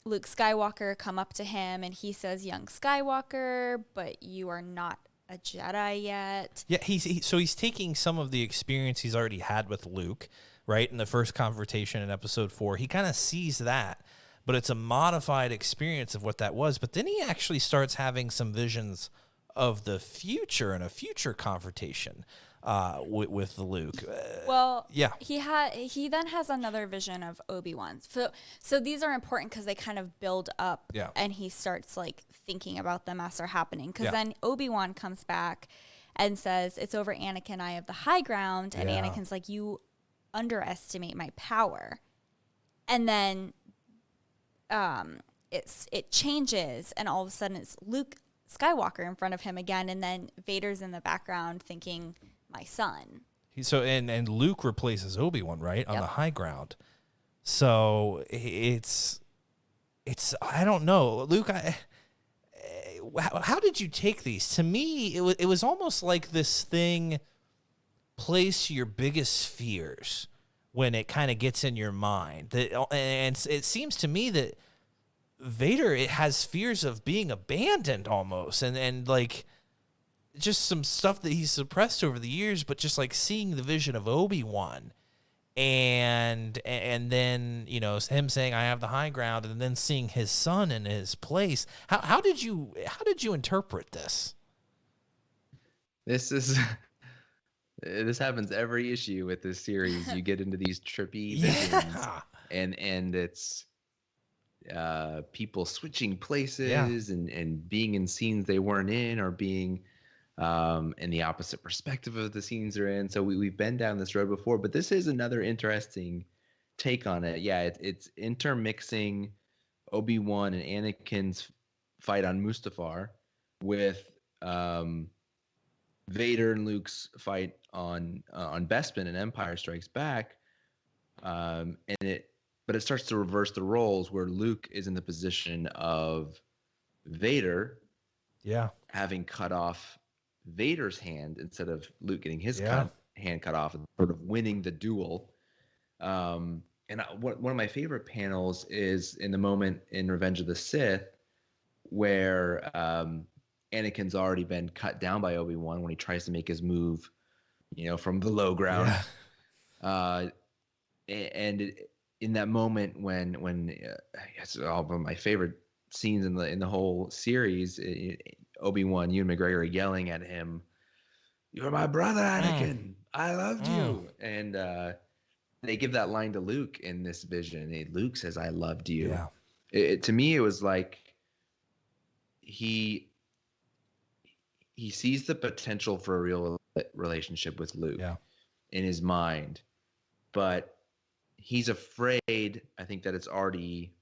Luke Skywalker come up to him, and he says, "Young Skywalker, but you are not a Jedi yet." Yeah, so he's taking some of the experience he's already had with Luke, right? In the first confrontation in episode 4, he kind of sees that, but it's a modified experience of what that was. But then he actually starts having some visions of the future and a future confrontation with Luke. He then has another vision of Obi-Wan. So these are important because they kind of build up, and he starts like thinking about them as they're happening. Because then Obi-Wan comes back and says, "It's over, Anakin. I have the high ground." And Anakin's like, "You underestimate my power." And then it changes, and all of a sudden it's Luke Skywalker in front of him again, and then Vader's in the background thinking, "My son." And Luke replaces Obi-Wan, right, on the high ground. So it's I don't know, Luke. How did you take these? To me, it was almost like this thing. Place your biggest fears when it kind of gets in your mind. And it seems to me that Vader, it has fears of being abandoned almost, and like just some stuff that he's suppressed over the years, but just like seeing the vision of Obi-Wan and then, you know, him saying, "I have the high ground," and then seeing his son in his place. How did you interpret this? This happens every issue with this series. You get into these trippy visions, and it's people switching places and being in scenes they weren't in, or being in the opposite perspective of the scenes they're in. So we've been down this road before, but this is another interesting take on it. Yeah, it's intermixing Obi-Wan and Anakin's fight on Mustafar with Vader and Luke's fight on Bespin and Empire Strikes Back, but it starts to reverse the roles where Luke is in the position of Vader, having cut off Vader's hand instead of Luke getting his hand cut off, and sort of winning the duel. And one of my favorite panels is in the moment in Revenge of the Sith where Anakin's already been cut down by Obi-Wan when he tries to make his move, you know, from the low ground. In that moment when it's all of my favorite scenes in the whole series, Obi-Wan, Ewan McGregor yelling at him, "You're my brother, Anakin. I loved you." And they give that line to Luke in this vision. Luke says, "I loved you." To me, it was like he sees the potential for a real relationship with Luke in his mind, but he's afraid, I think, that it's already,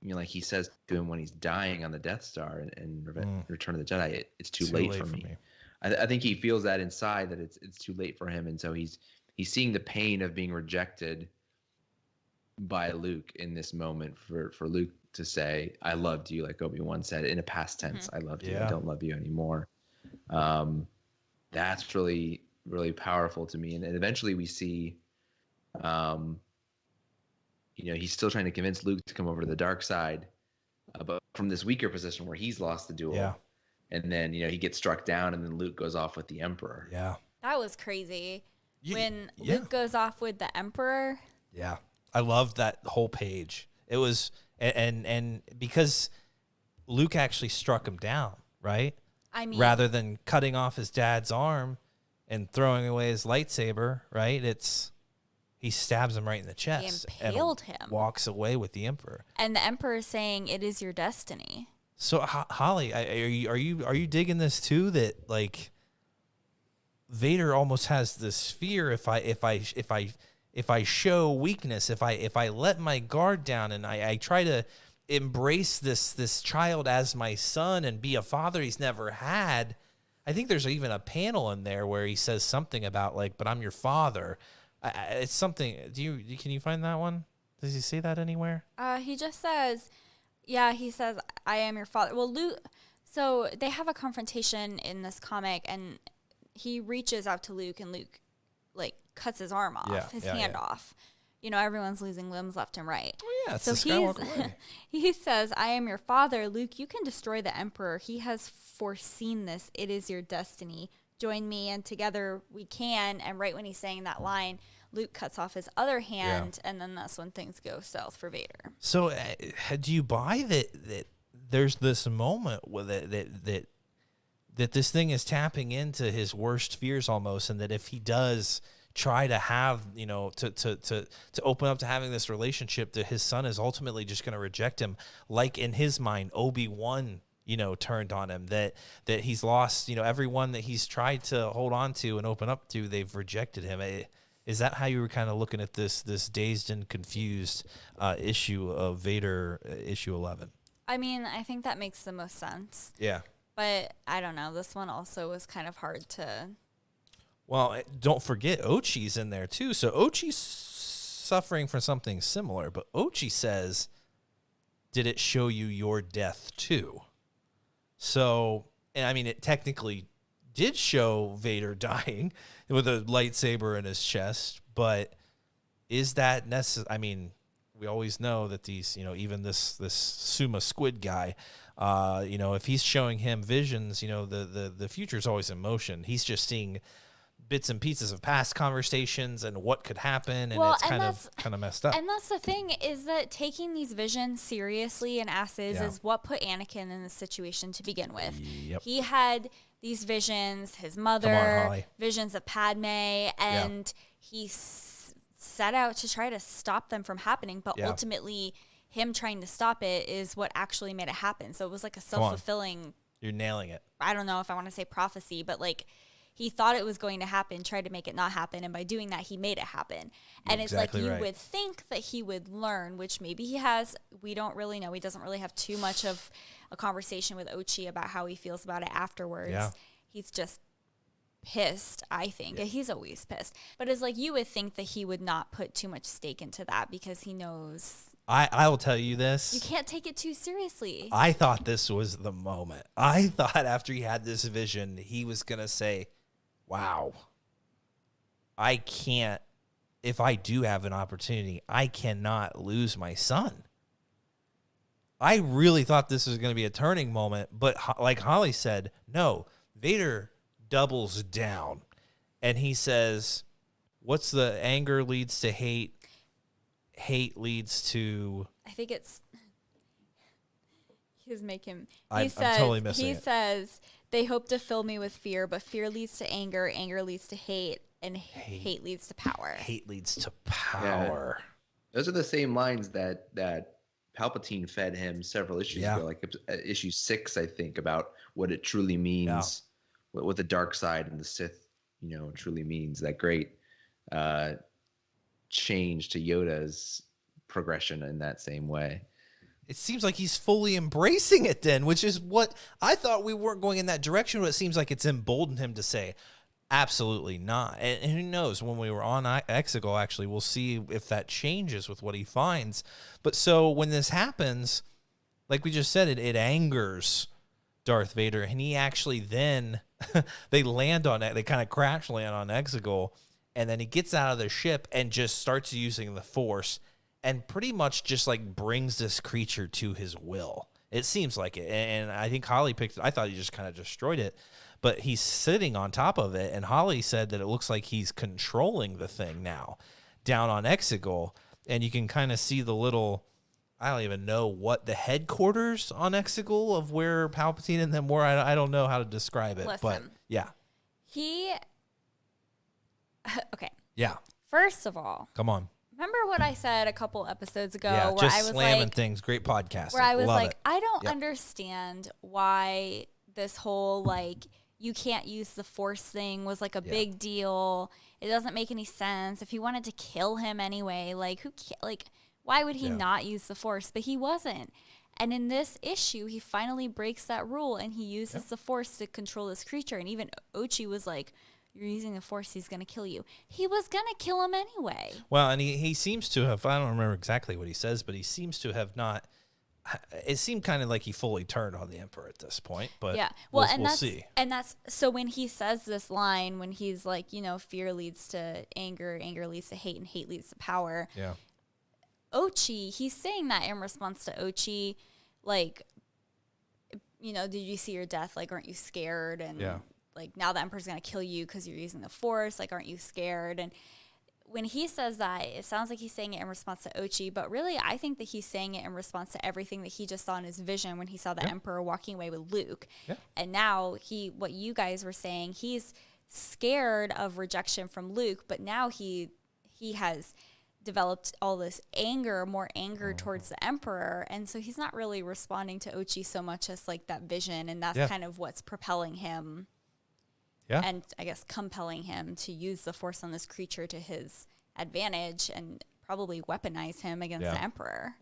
you know, like he says to him when he's dying on the Death Star in Return of the Jedi, it's too late for me. I think he feels that inside, that it's too late for him, and so he's seeing the pain of being rejected by Luke in this moment. For Luke to say, "I loved you," like Obi-Wan said in a past tense, "I loved you. I don't love you anymore." That's really, really powerful to me. And eventually we see, you know, he's still trying to convince Luke to come over to the dark side, but from this weaker position where he's lost the duel. And then, you know, he gets struck down, and then Luke goes off with the Emperor. That was crazy. When Luke goes off with the Emperor. I loved that whole page. It was, and because Luke actually struck him down, right? I mean, rather than cutting off his dad's arm and throwing away his lightsaber, right? He stabs him right in the chest. He impaled him. Walks away with the Emperor. And the Emperor is saying, "It is your destiny." So Holly, are you digging this too? That like Vader almost has this fear if I show weakness, if I let my guard down and I try to embrace this child as my son and be a father he's never had. I think there's even a panel in there where he says something about like, "But I'm your father." It's something. Can you find that one? Does he say that anywhere? He just says, he says, I am your father. Well, Luke, so they have a confrontation in this comic, and he reaches out to Luke, and Luke, like, cuts his arm off, his hand off. You know, everyone's losing limbs left and right. Oh, yeah, it's the Skywalker way. He says, I am your father. Luke, you can destroy the Emperor. He has foreseen this. It is your destiny. Join me, and together we can. And right when he's saying that line, Luke cuts off his other hand, and then that's when things go south for Vader. So do you buy that there's this moment with that this thing is tapping into his worst fears almost, and that if he does try to have, to open up to having this relationship, that his son is ultimately just going to reject him, like in his mind, Obi-Wan, turned on him, that he's lost, everyone that he's tried to hold on to and open up to, they've rejected him. Is that how you were kind of looking at this dazed and confused issue of Vader, issue 11? I mean, I think that makes the most sense. Yeah. But I don't know. This one also was kind of hard to... Well, don't forget, Ochi's in there, too. So Ochi's suffering from something similar, but Ochi says, did it show you your death, too? So, and I mean, it technically did show Vader dying with a lightsaber in his chest, but is that necessary? I mean, we always know that these, even this Suma Squid guy, if he's showing him visions, the future is always in motion. He's just seeing bits and pieces of past conversations and what could happen, and it's kind of messed up. And that's the thing, is that taking these visions seriously and as is what put Anakin in this situation to begin with. Yep. He had these visions, his mother, visions of Padme, and he set out to try to stop them from happening, but ultimately him trying to stop it is what actually made it happen. So it was like a self-fulfilling... You're nailing it. I don't know if I want to say prophecy, but like... He thought it was going to happen, tried to make it not happen, and by doing that, he made it happen. And it's like you would think that he would learn, which maybe he has. We don't really know. He doesn't really have too much of a conversation with Ochi about how he feels about it afterwards. Yeah. He's just pissed, I think. Yeah. He's always pissed. But it's like you would think that he would not put too much stake into that because he knows... I will tell you this. You can't take it too seriously. I thought this was the moment. I thought after he had this vision, he was going to say... Wow, I can't, if I do have an opportunity, I cannot lose my son. I really thought this was going to be a turning moment, but like Holly said, no, Vader doubles down. And he says, what's the anger leads to hate? Hate leads to... I think it's... I'm totally missing it. He says... They hope to fill me with fear, but fear leads to anger, anger leads to hate, and hate leads to power. Hate leads to power. Yeah. Those are the same lines that Palpatine fed him several issues ago, like issue 6, I think, about what it truly means, what the dark side and the Sith, truly means. That great change to Yoda's progression in that same way. It seems like he's fully embracing it then, which is what I thought. We weren't going in that direction, but it seems like it's emboldened him to say, absolutely not. And who knows, when we were on Exegol, actually, we'll see if that changes with what he finds. But so when this happens, like we just said, it angers Darth Vader. And he actually then, they land on it, they kind of crash land on Exegol. And then he gets out of the ship and just starts using the Force. And pretty much just like brings this creature to his will. It seems like it. And I think Holly picked it. I thought he just kind of destroyed it. But he's sitting on top of it. And Holly said that it looks like he's controlling the thing now down on Exegol. And you can kind of see the little, I don't even know what the headquarters on Exegol of where Palpatine and them were. I don't know how to describe it. Listen, but yeah. Okay. Yeah. First of all. Come on. Remember what I said a couple episodes ago? Yeah, where just I was slamming like, things. Great podcast. Where I was Love like, it. I don't understand why this whole like you can't use the Force thing was like a big deal. It doesn't make any sense. If he wanted to kill him anyway, like why would he not use the Force? But he wasn't. And in this issue, he finally breaks that rule and he uses the Force to control this creature. And even Ochi was like, you're using the Force, he's going to kill you. He was going to kill him anyway. Well, and he seems to have, I don't remember exactly what he says, but he seems to have not, it seemed kind of like he fully turned on the Emperor at this point, but yeah. Well, we'll see. And that's, so when he says this line, when he's like, fear leads to anger, anger leads to hate, and hate leads to power. Yeah. Ochi, he's saying that in response to Ochi, like, did you see your death? Like, aren't you scared? And like, now the Emperor's going to kill you because you're using the Force. Like, aren't you scared? And when he says that, it sounds like he's saying it in response to Ochi, but really I think that he's saying it in response to everything that he just saw in his vision when he saw the Emperor walking away with Luke. Yeah. And now what you guys were saying, he's scared of rejection from Luke, but now he has developed all this more anger towards the Emperor, and so he's not really responding to Ochi so much as like that vision, and that's kind of what's propelling him. Yeah. And I guess compelling him to use the Force on this creature to his advantage and probably weaponize him against the Emperor.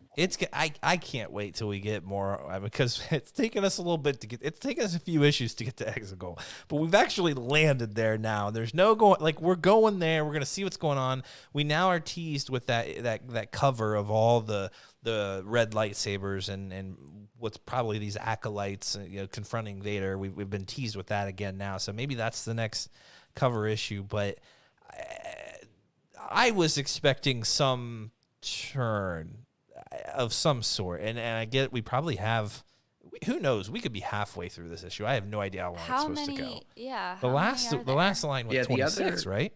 I can't wait till we get more, because it's taken us a little bit it's taken us a few issues to get to Exegol, but we've actually landed there now. There's no going, like, we're going there. We're going to see what's going on. We now are teased with that cover of all the red lightsabers and what's probably these acolytes, confronting Vader. We've been teased with that again now. So maybe that's the next cover issue, but I was expecting some turn of some sort, and I get we probably have. Who knows? We could be halfway through this issue. I have no idea how long it's supposed to go. Yeah, the last line was 26, right?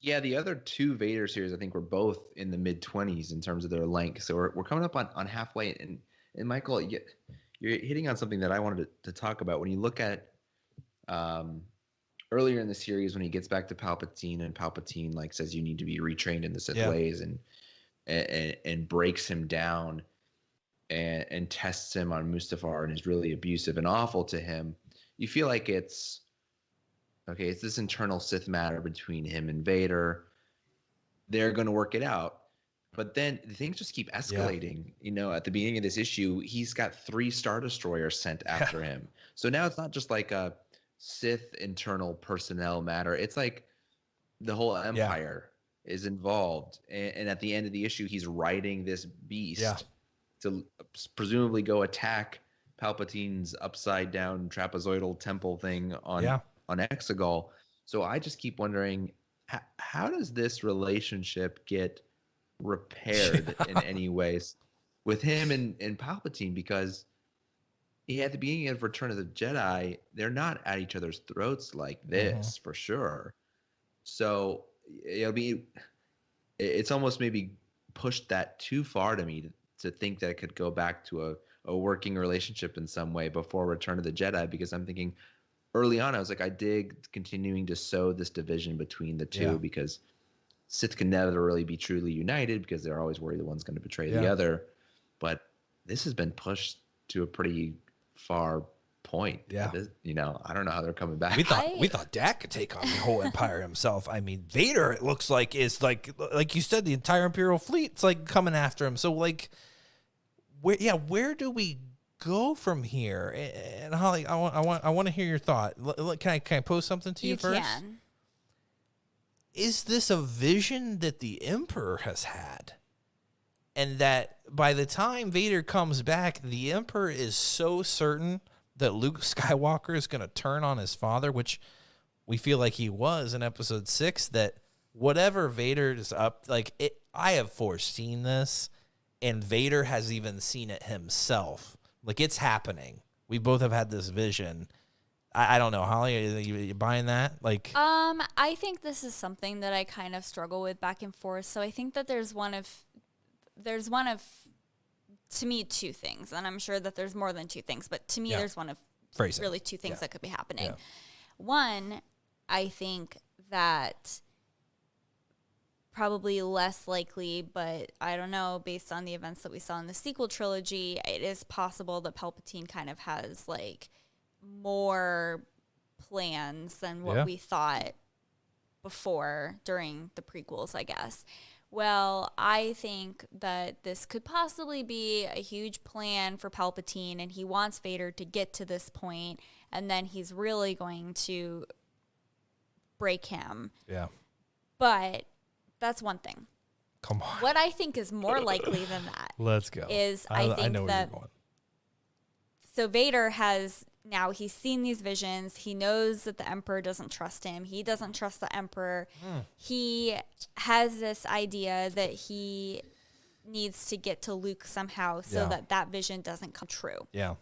Yeah, the other two Vader series I think were both in the mid-20s in terms of their length. So we're coming up on halfway, and Michael, you're hitting on something that I wanted to talk about. When you look at earlier in the series, when he gets back to Palpatine, and Palpatine like says you need to be retrained in the Sith ways, and breaks him down and tests him on Mustafar and is really abusive and awful to him, you feel like it's this internal Sith matter between him and Vader. They're going to work it out. But then things just keep escalating. At the beginning of this issue, he's got 3 Star Destroyers sent after him. So now it's not just like a Sith internal personnel matter. It's like the whole Empire is involved. And at the end of the issue, he's riding this beast to presumably go attack Palpatine's upside down trapezoidal temple thing on Exegol. So I just keep wondering, how does this relationship get repaired in any ways with him and Palpatine? Because at the beginning of Return of the Jedi, they're not at each other's throats like this for sure. So it's almost maybe pushed that too far to me to think that it could go back to a working relationship in some way before Return of the Jedi, because I'm thinking early on, I was like, I dig continuing to sow this division between the two, because Sith can never really be truly united because they're always worried the one's going to betray the other. But this has been pushed to a pretty far point. Yeah. I don't know how they're coming back. We thought Dak could take on the whole Empire himself. I mean, Vader, it looks like, is like you said, the entire Imperial fleet, it's like coming after him. So like, where do we go from here? And Holly, I want to hear your thought. Can I pose something to you first? Can. Is this a vision that the Emperor has had? And that by the time Vader comes back, the Emperor is so certain that Luke Skywalker is going to turn on his father, which we feel like he was in Episode 6, that whatever Vader is up, I have foreseen this, and Vader has even seen it himself. Like, it's happening. We both have had this vision. I don't know, Holly, are you buying that? I think this is something that I kind of struggle with back and forth. So I think that there's one of, to me, 2 things, and I'm sure that there's more than 2 things, but to me, there's one of really 2 things that could be happening. Yeah. One, I think that probably less likely, but I don't know, based on the events that we saw in the sequel trilogy, it is possible that Palpatine kind of has more plans than what we thought before during the prequels, I guess. Well, I think that this could possibly be a huge plan for Palpatine, and he wants Vader to get to this point, and then he's really going to break him. Yeah. But that's one thing. Come on. What I think is more likely than that Let's go. is I think know that where you're going. So Vader he's seen these visions. He knows that the Emperor doesn't trust him. He doesn't trust the Emperor. He has this idea that he needs to get to Luke somehow so that vision doesn't come true. Yeah.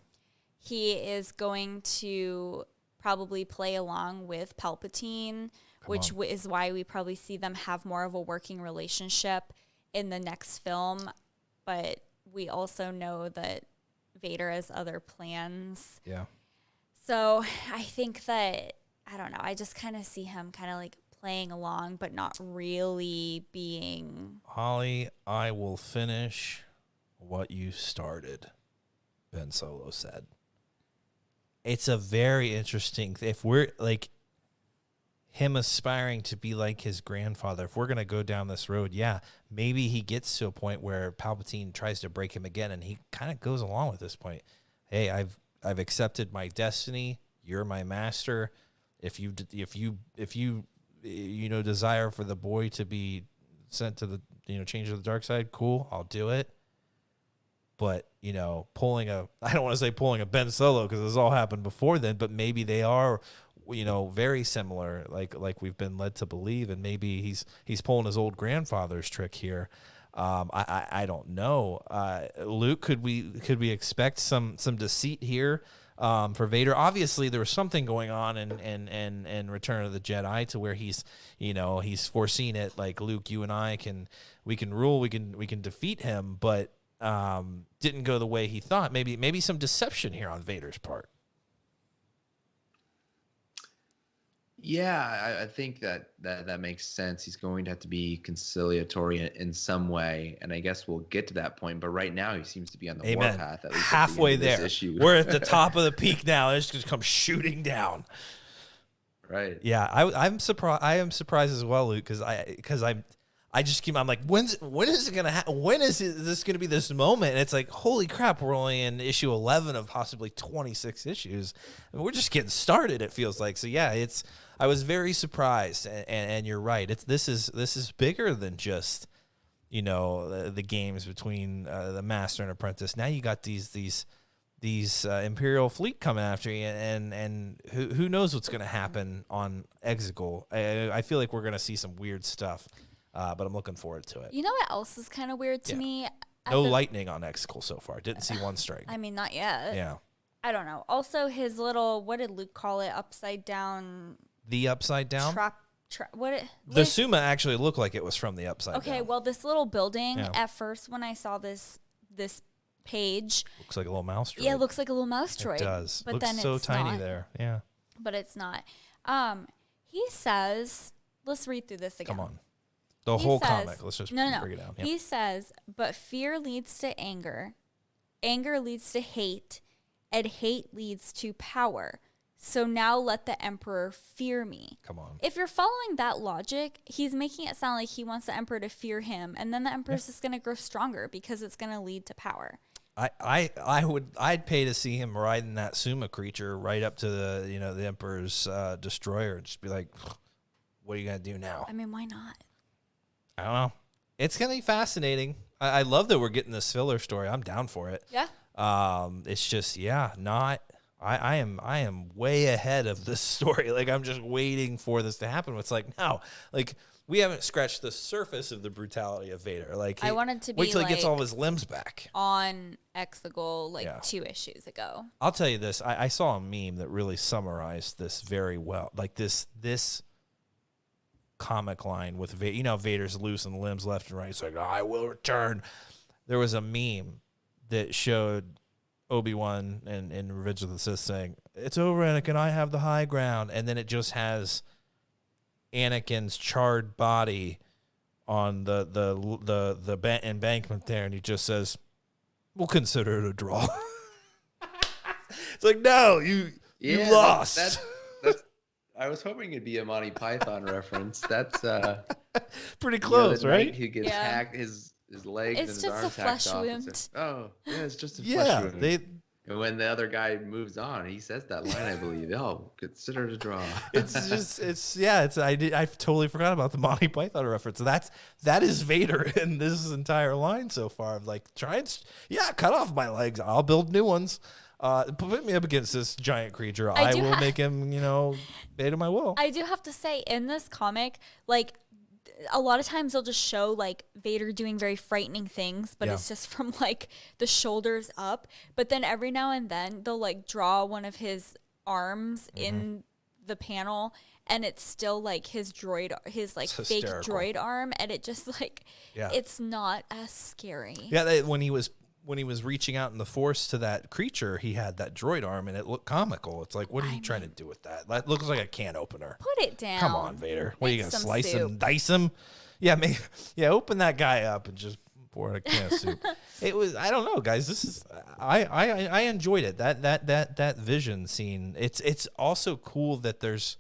He is going to probably play along with Palpatine, which is why we probably see them have more of a working relationship in the next film. But we also know that Vader has other plans. Yeah. So I think that, I don't know, I just kind of see him kind of like playing along, but not really being. Holly, I will finish what you started, Ben Solo said. It's a very interesting, if we're like him aspiring to be like his grandfather, if we're going to go down this road, maybe he gets to a point where Palpatine tries to break him again, and he kind of goes along with this point. Hey, I've accepted my destiny. You're my master. If you desire for the boy to be sent to the change to the dark side, cool, I'll do it. But I don't want to say pulling a Ben Solo because this all happened before then, but maybe they are very similar, like we've been led to believe, and maybe he's pulling his old grandfather's trick here. I don't know. Luke, could we expect some deceit here for Vader? Obviously, there was something going on in Return of the Jedi to where he's foreseen it. Like, Luke, you and I can rule, we can defeat him, but didn't go the way he thought. Maybe some deception here on Vader's part. Yeah, I think that makes sense. He's going to have to be conciliatory in some way, and I guess we'll get to that point. But right now, he seems to be on the warpath. At least halfway at the end of there. this issue. We're at the top of the peak now. It's just come shooting down. Right. Yeah, I'm surprised. I am surprised as well, Luke, because I'm like, when is it gonna happen? When is this gonna be this moment? And it's like, holy crap, we're only in issue 11 of possibly 26 issues. I mean, we're just getting started. It feels like. So yeah, I was very surprised, and you're right. This is bigger than just the games between the master and apprentice. Now you got these Imperial fleet coming after you, and who knows what's gonna happen on Exegol. I feel like we're gonna see some weird stuff. But I'm looking forward to it. You know what else is kind of weird to me? No lightning on Exegol so far. Didn't see one strike. I mean, not yet. Yeah. I don't know. Also, his little, what did Luke call it? Upside down. The upside down? The Suma actually looked like it was from the upside down. Okay, well, this little building, at first when I saw this page. Looks like a little mouse droid. Yeah, it looks like a little mouse droid. It does. But looks then so it's tiny not. there. Yeah. But it's not. He says, let's read through this again. Come on. The whole comic. Let's just break it down. He says, but fear leads to anger. Anger leads to hate. And hate leads to power. So now let the Emperor fear me. Come on. If you're following that logic, he's making it sound like he wants the Emperor to fear him. And then the Emperor's just going to grow stronger because it's going to lead to power. I'd pay to see him riding that Suma creature right up to the Emperor's destroyer and just be like, what are you going to do now? I mean, why not? I don't know. It's going to be fascinating. I love that we're getting this filler story. I'm down for it. Yeah. It's just, I am way ahead of this story. Like, I'm just waiting for this to happen. It's like, no, like, we haven't scratched the surface of the brutality of Vader. Like, I wanted to be wait till he gets all of his limbs back. On Exegol, 2 issues ago. I'll tell you this. I saw a meme that really summarized this very well. Like, this comic line with Vader, Vader's losing limbs left and right. It's like, I will return. There was a meme that showed Obi-Wan and Revenge of the Sith saying, "It's over, Anakin, I have the high ground." And then it just has Anakin's charred body on the embankment there, and he just says, "We'll consider it a draw." It's like, no, you lost. That's I was hoping it'd be a Monty Python reference. That's pretty close, right? He gets hacked, his legs and his arms hacked off. It's just a flesh wound. Oh, yeah, it's just a flesh wound. And when the other guy moves on, he says that line, I believe. Oh, consider it a draw. I totally forgot about the Monty Python reference. That is Vader in this entire line so far. I'm like, cut off my legs. I'll build new ones. Put me up against this giant creature. I will make him, beta my will. I do have to say, in this comic, like, a lot of times they'll just show like Vader doing very frightening things, but it's just from like the shoulders up. But then every now and then they'll like draw one of his arms in the panel, and it's still like his fake droid arm, and it just like it's not as scary. Yeah, when he was reaching out in the Force to that creature, he had that droid arm, and it looked comical. It's like, what are you trying to do with that? That looks like a can opener. Put it down. Come on, Vader. What are you gonna slice him, dice him? Yeah, open that guy up and just pour in a can of soup. It was, I don't know, guys. This is, I enjoyed it. That vision scene. It's also cool that there's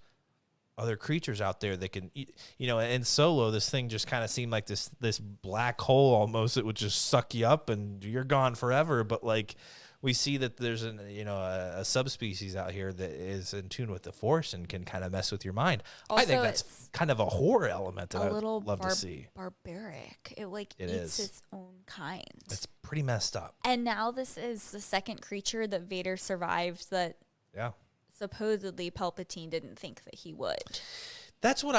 other creatures out there that can, in Solo, this thing just kind of seemed like this black hole almost. It would just suck you up and you're gone forever. But like, we see that there's a subspecies out here that is in tune with the Force and can kind of mess with your mind. Also, I think that's kind of a horror element that I would love to see. Barbaric. It eats its own kind. It's pretty messed up. And now this is the second creature that Vader survived that supposedly Palpatine didn't think that he would. That's what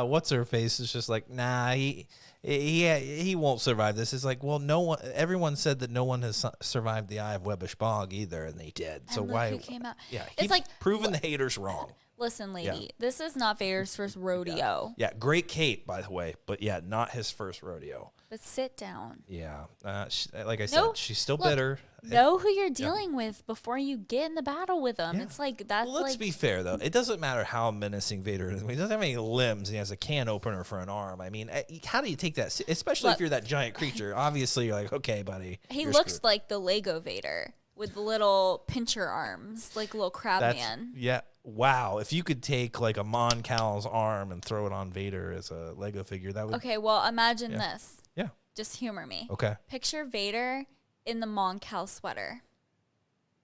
what's her face is just like, nah, he won't survive this. It's like, well, everyone said that no one has survived the Eye of Webbish Bog either, and they did. So why? Who came out? Yeah, it's like proving the haters wrong. Listen, lady, this is not Vader's first rodeo. Yeah, great Kate, by the way, but not his first rodeo. But sit down. Yeah, like I said, she's still bitter. Know who you're dealing with before you get in the battle with them. Yeah. It's like that's. Well, let's be fair though. It doesn't matter how menacing Vader is. I mean, he doesn't have any limbs. And he has a can opener for an arm. I mean, how do you take that? Especially if you're that giant creature. Obviously, you're like, okay, buddy. He looks screwed. Like the Lego Vader with the little pincher arms, like a little crab man. Yeah. Wow. If you could take like a Mon Cal's arm and throw it on Vader as a Lego figure, that would. Okay. Well, imagine this. Yeah. Just humor me. Okay. Picture Vader in the Mon Cal sweater.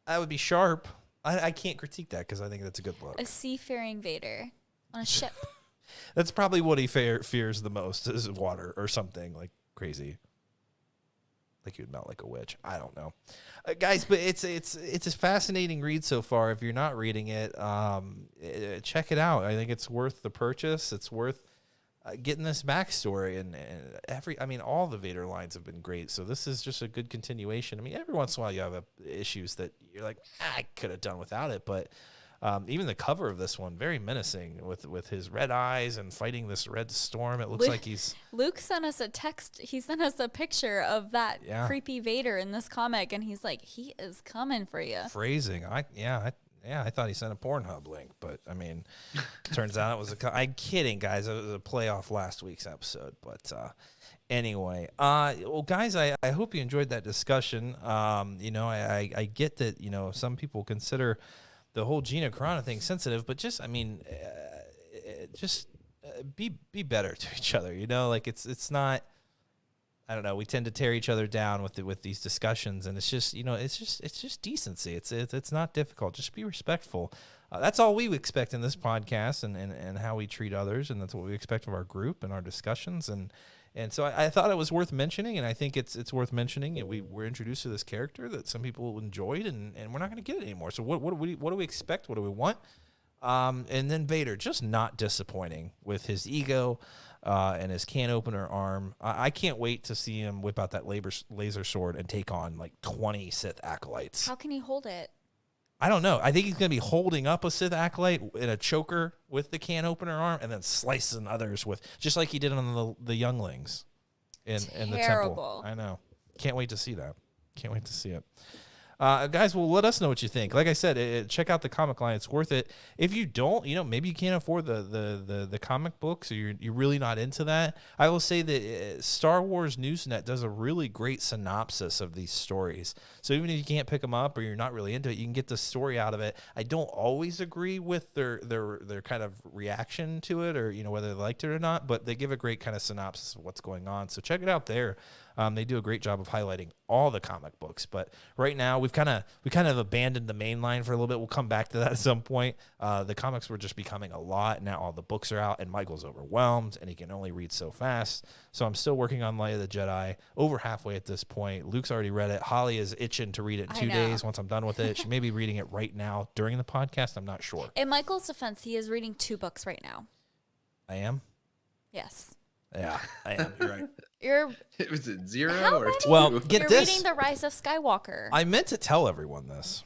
That would be sharp. I can't critique that because I think that's a good look. A seafaring Vader on a ship. That's probably what he fears the most is water or something like crazy. Like he would melt like a witch. I don't know, guys. But it's a fascinating read so far. If you're not reading it, check it out. I think it's worth the purchase. It's worth getting this backstory and all the Vader lines have been great. So this is just a good continuation. I mean, every once in a while you have issues that you're like, I could have done without it. But even the cover of this one, very menacing with his red eyes and fighting this red storm. It looks like Luke sent us a text. He sent us a picture of that creepy Vader in this comic, and he's like, he is coming for you. Phrasing. I thought he sent a Pornhub link, but I mean, turns out it was I'm kidding, guys. It was a play off last week's episode. But anyway, well, guys, I hope you enjoyed that discussion. I get that, some people consider the whole Gina Carano thing sensitive, but be better to each other. Like it's not. I don't know. We tend to tear each other down with these discussions, and it's just it's just decency. It's not difficult. Just be respectful. That's all we expect in this podcast, and how we treat others, and that's what we expect of our group and our discussions. And so I thought it was worth mentioning, and I think it's worth mentioning. We're introduced to this character that some people enjoyed, and we're not going to get it anymore. So what do we expect? What do we want? And then Vader just not disappointing with his ego. And his can opener arm. I can't wait to see him whip out that laser sword and take on like 20 Sith acolytes. How can he hold it? I don't know. I think he's going to be holding up a Sith acolyte in a choker with the can opener arm and then slicing others with, just like he did on the younglings in the temple. I know. Can't wait to see that. Can't wait to see it. Guys, well, let us know what you think. Like I said, check out the comic line; it's worth it. If you don't, maybe you can't afford the comic books, or you're really not into that. I will say that Star Wars Newsnet does a really great synopsis of these stories. So even if you can't pick them up or you're not really into it, you can get the story out of it. I don't always agree with their kind of reaction to it, or whether they liked it or not, but they give a great kind of synopsis of what's going on. So check it out there. They do a great job of highlighting all the comic books. But right now, we kind of abandoned the main line for a little bit. We'll come back to that at some point. The comics were just becoming a lot. Now all the books are out, and Michael's overwhelmed, and he can only read so fast. So I'm still working on Light of the Jedi, over halfway at this point. Luke's already read it. Holly is itching to read it in 2 days once I'm done with it. She may be reading it right now during the podcast. I'm not sure. In Michael's defense, he is reading 2 books right now. I am? Yes. Yeah, I am. You're right. Was it 0 How or many? 2? Well, get You're this. reading The Rise of Skywalker. I meant to tell everyone this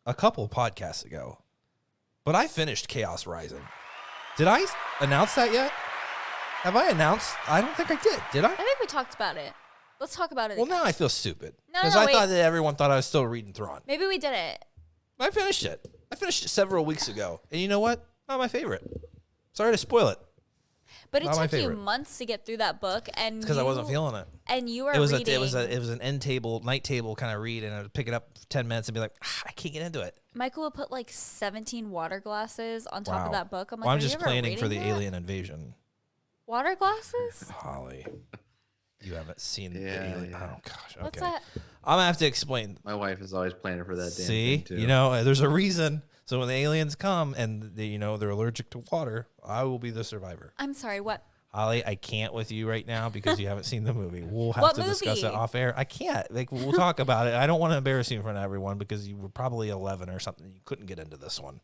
a couple of podcasts ago, but I finished Chaos Rising. Did I announce that yet? Have I announced? I don't think I did. Did I? I think we talked about it. Let's talk about it Well, again. now I feel stupid. No, Because no, I wait. thought that everyone thought I was still reading Thrawn. Maybe we did it. I finished it. I finished it several weeks ago. And you know what? Not my favorite. Sorry to spoil it. But it Not my took you favorite. months to get through that book, and Because I wasn't feeling it. And you were It was reading. it was an end table, night table kind of read, and I would pick it up for 10 minutes and be like, I can't get into it. Michael would put like 17 water glasses on top of that book. I'm like, Well, I'm are just you ever planning for the reading that? alien invasion. Water glasses? Holly, you haven't seen the Yeah, alien. yeah. Oh gosh, okay. What's that? I'm gonna have to explain. My wife is always planning for that damn See, thing, too. you know, there's a reason. So when the aliens come and they, they're allergic to water, I will be the survivor. I'm sorry, what? Holly, I can't with you right now because you haven't seen the movie. We'll have What to discuss it movie? off air. I can't. Like, we'll talk about it. I don't want to embarrass you in front of everyone because you were probably 11 or something. You couldn't get into this one.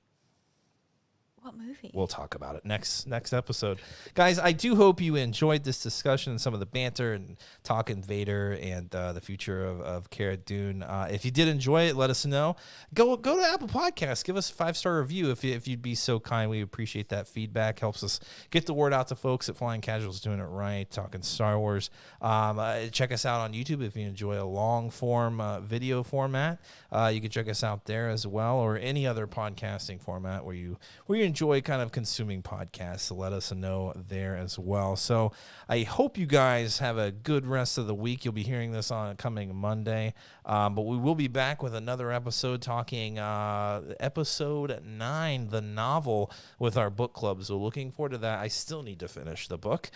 What movie? We'll talk about it next episode. Guys, I do hope you enjoyed this discussion and some of the banter and talking Vader and the future of Cara Dune. If you did enjoy it, let us know. Go to Apple Podcasts. Give us a 5-star review if you'd be so kind. We appreciate that feedback. Helps us get the word out to folks that Flying Casuals doing it right, talking Star Wars. Check us out on YouTube if you enjoy a long-form video format. You can check us out there as well, or any other podcasting format where you enjoy kind of consuming podcasts. So let us know there as well. So I hope you guys have a good rest of the week. You'll be hearing this on coming Monday, but we will be back with another episode talking episode 9, the novel, with our book club. So looking forward to that. I still need to finish the book.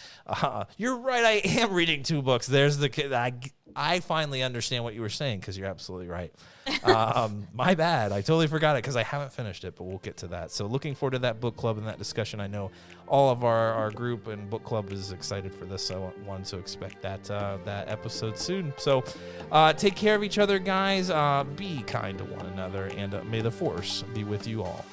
You're right. I am reading 2 books. There's the kid. I finally understand what you were saying because you're absolutely right. My bad. I totally forgot it because I haven't finished it, but we'll get to that. So looking forward to that book club and that discussion. I know all of our group and book club is excited for this. So I want to expect that episode soon. So take care of each other, guys. Be kind to one another, and may the Force be with you all.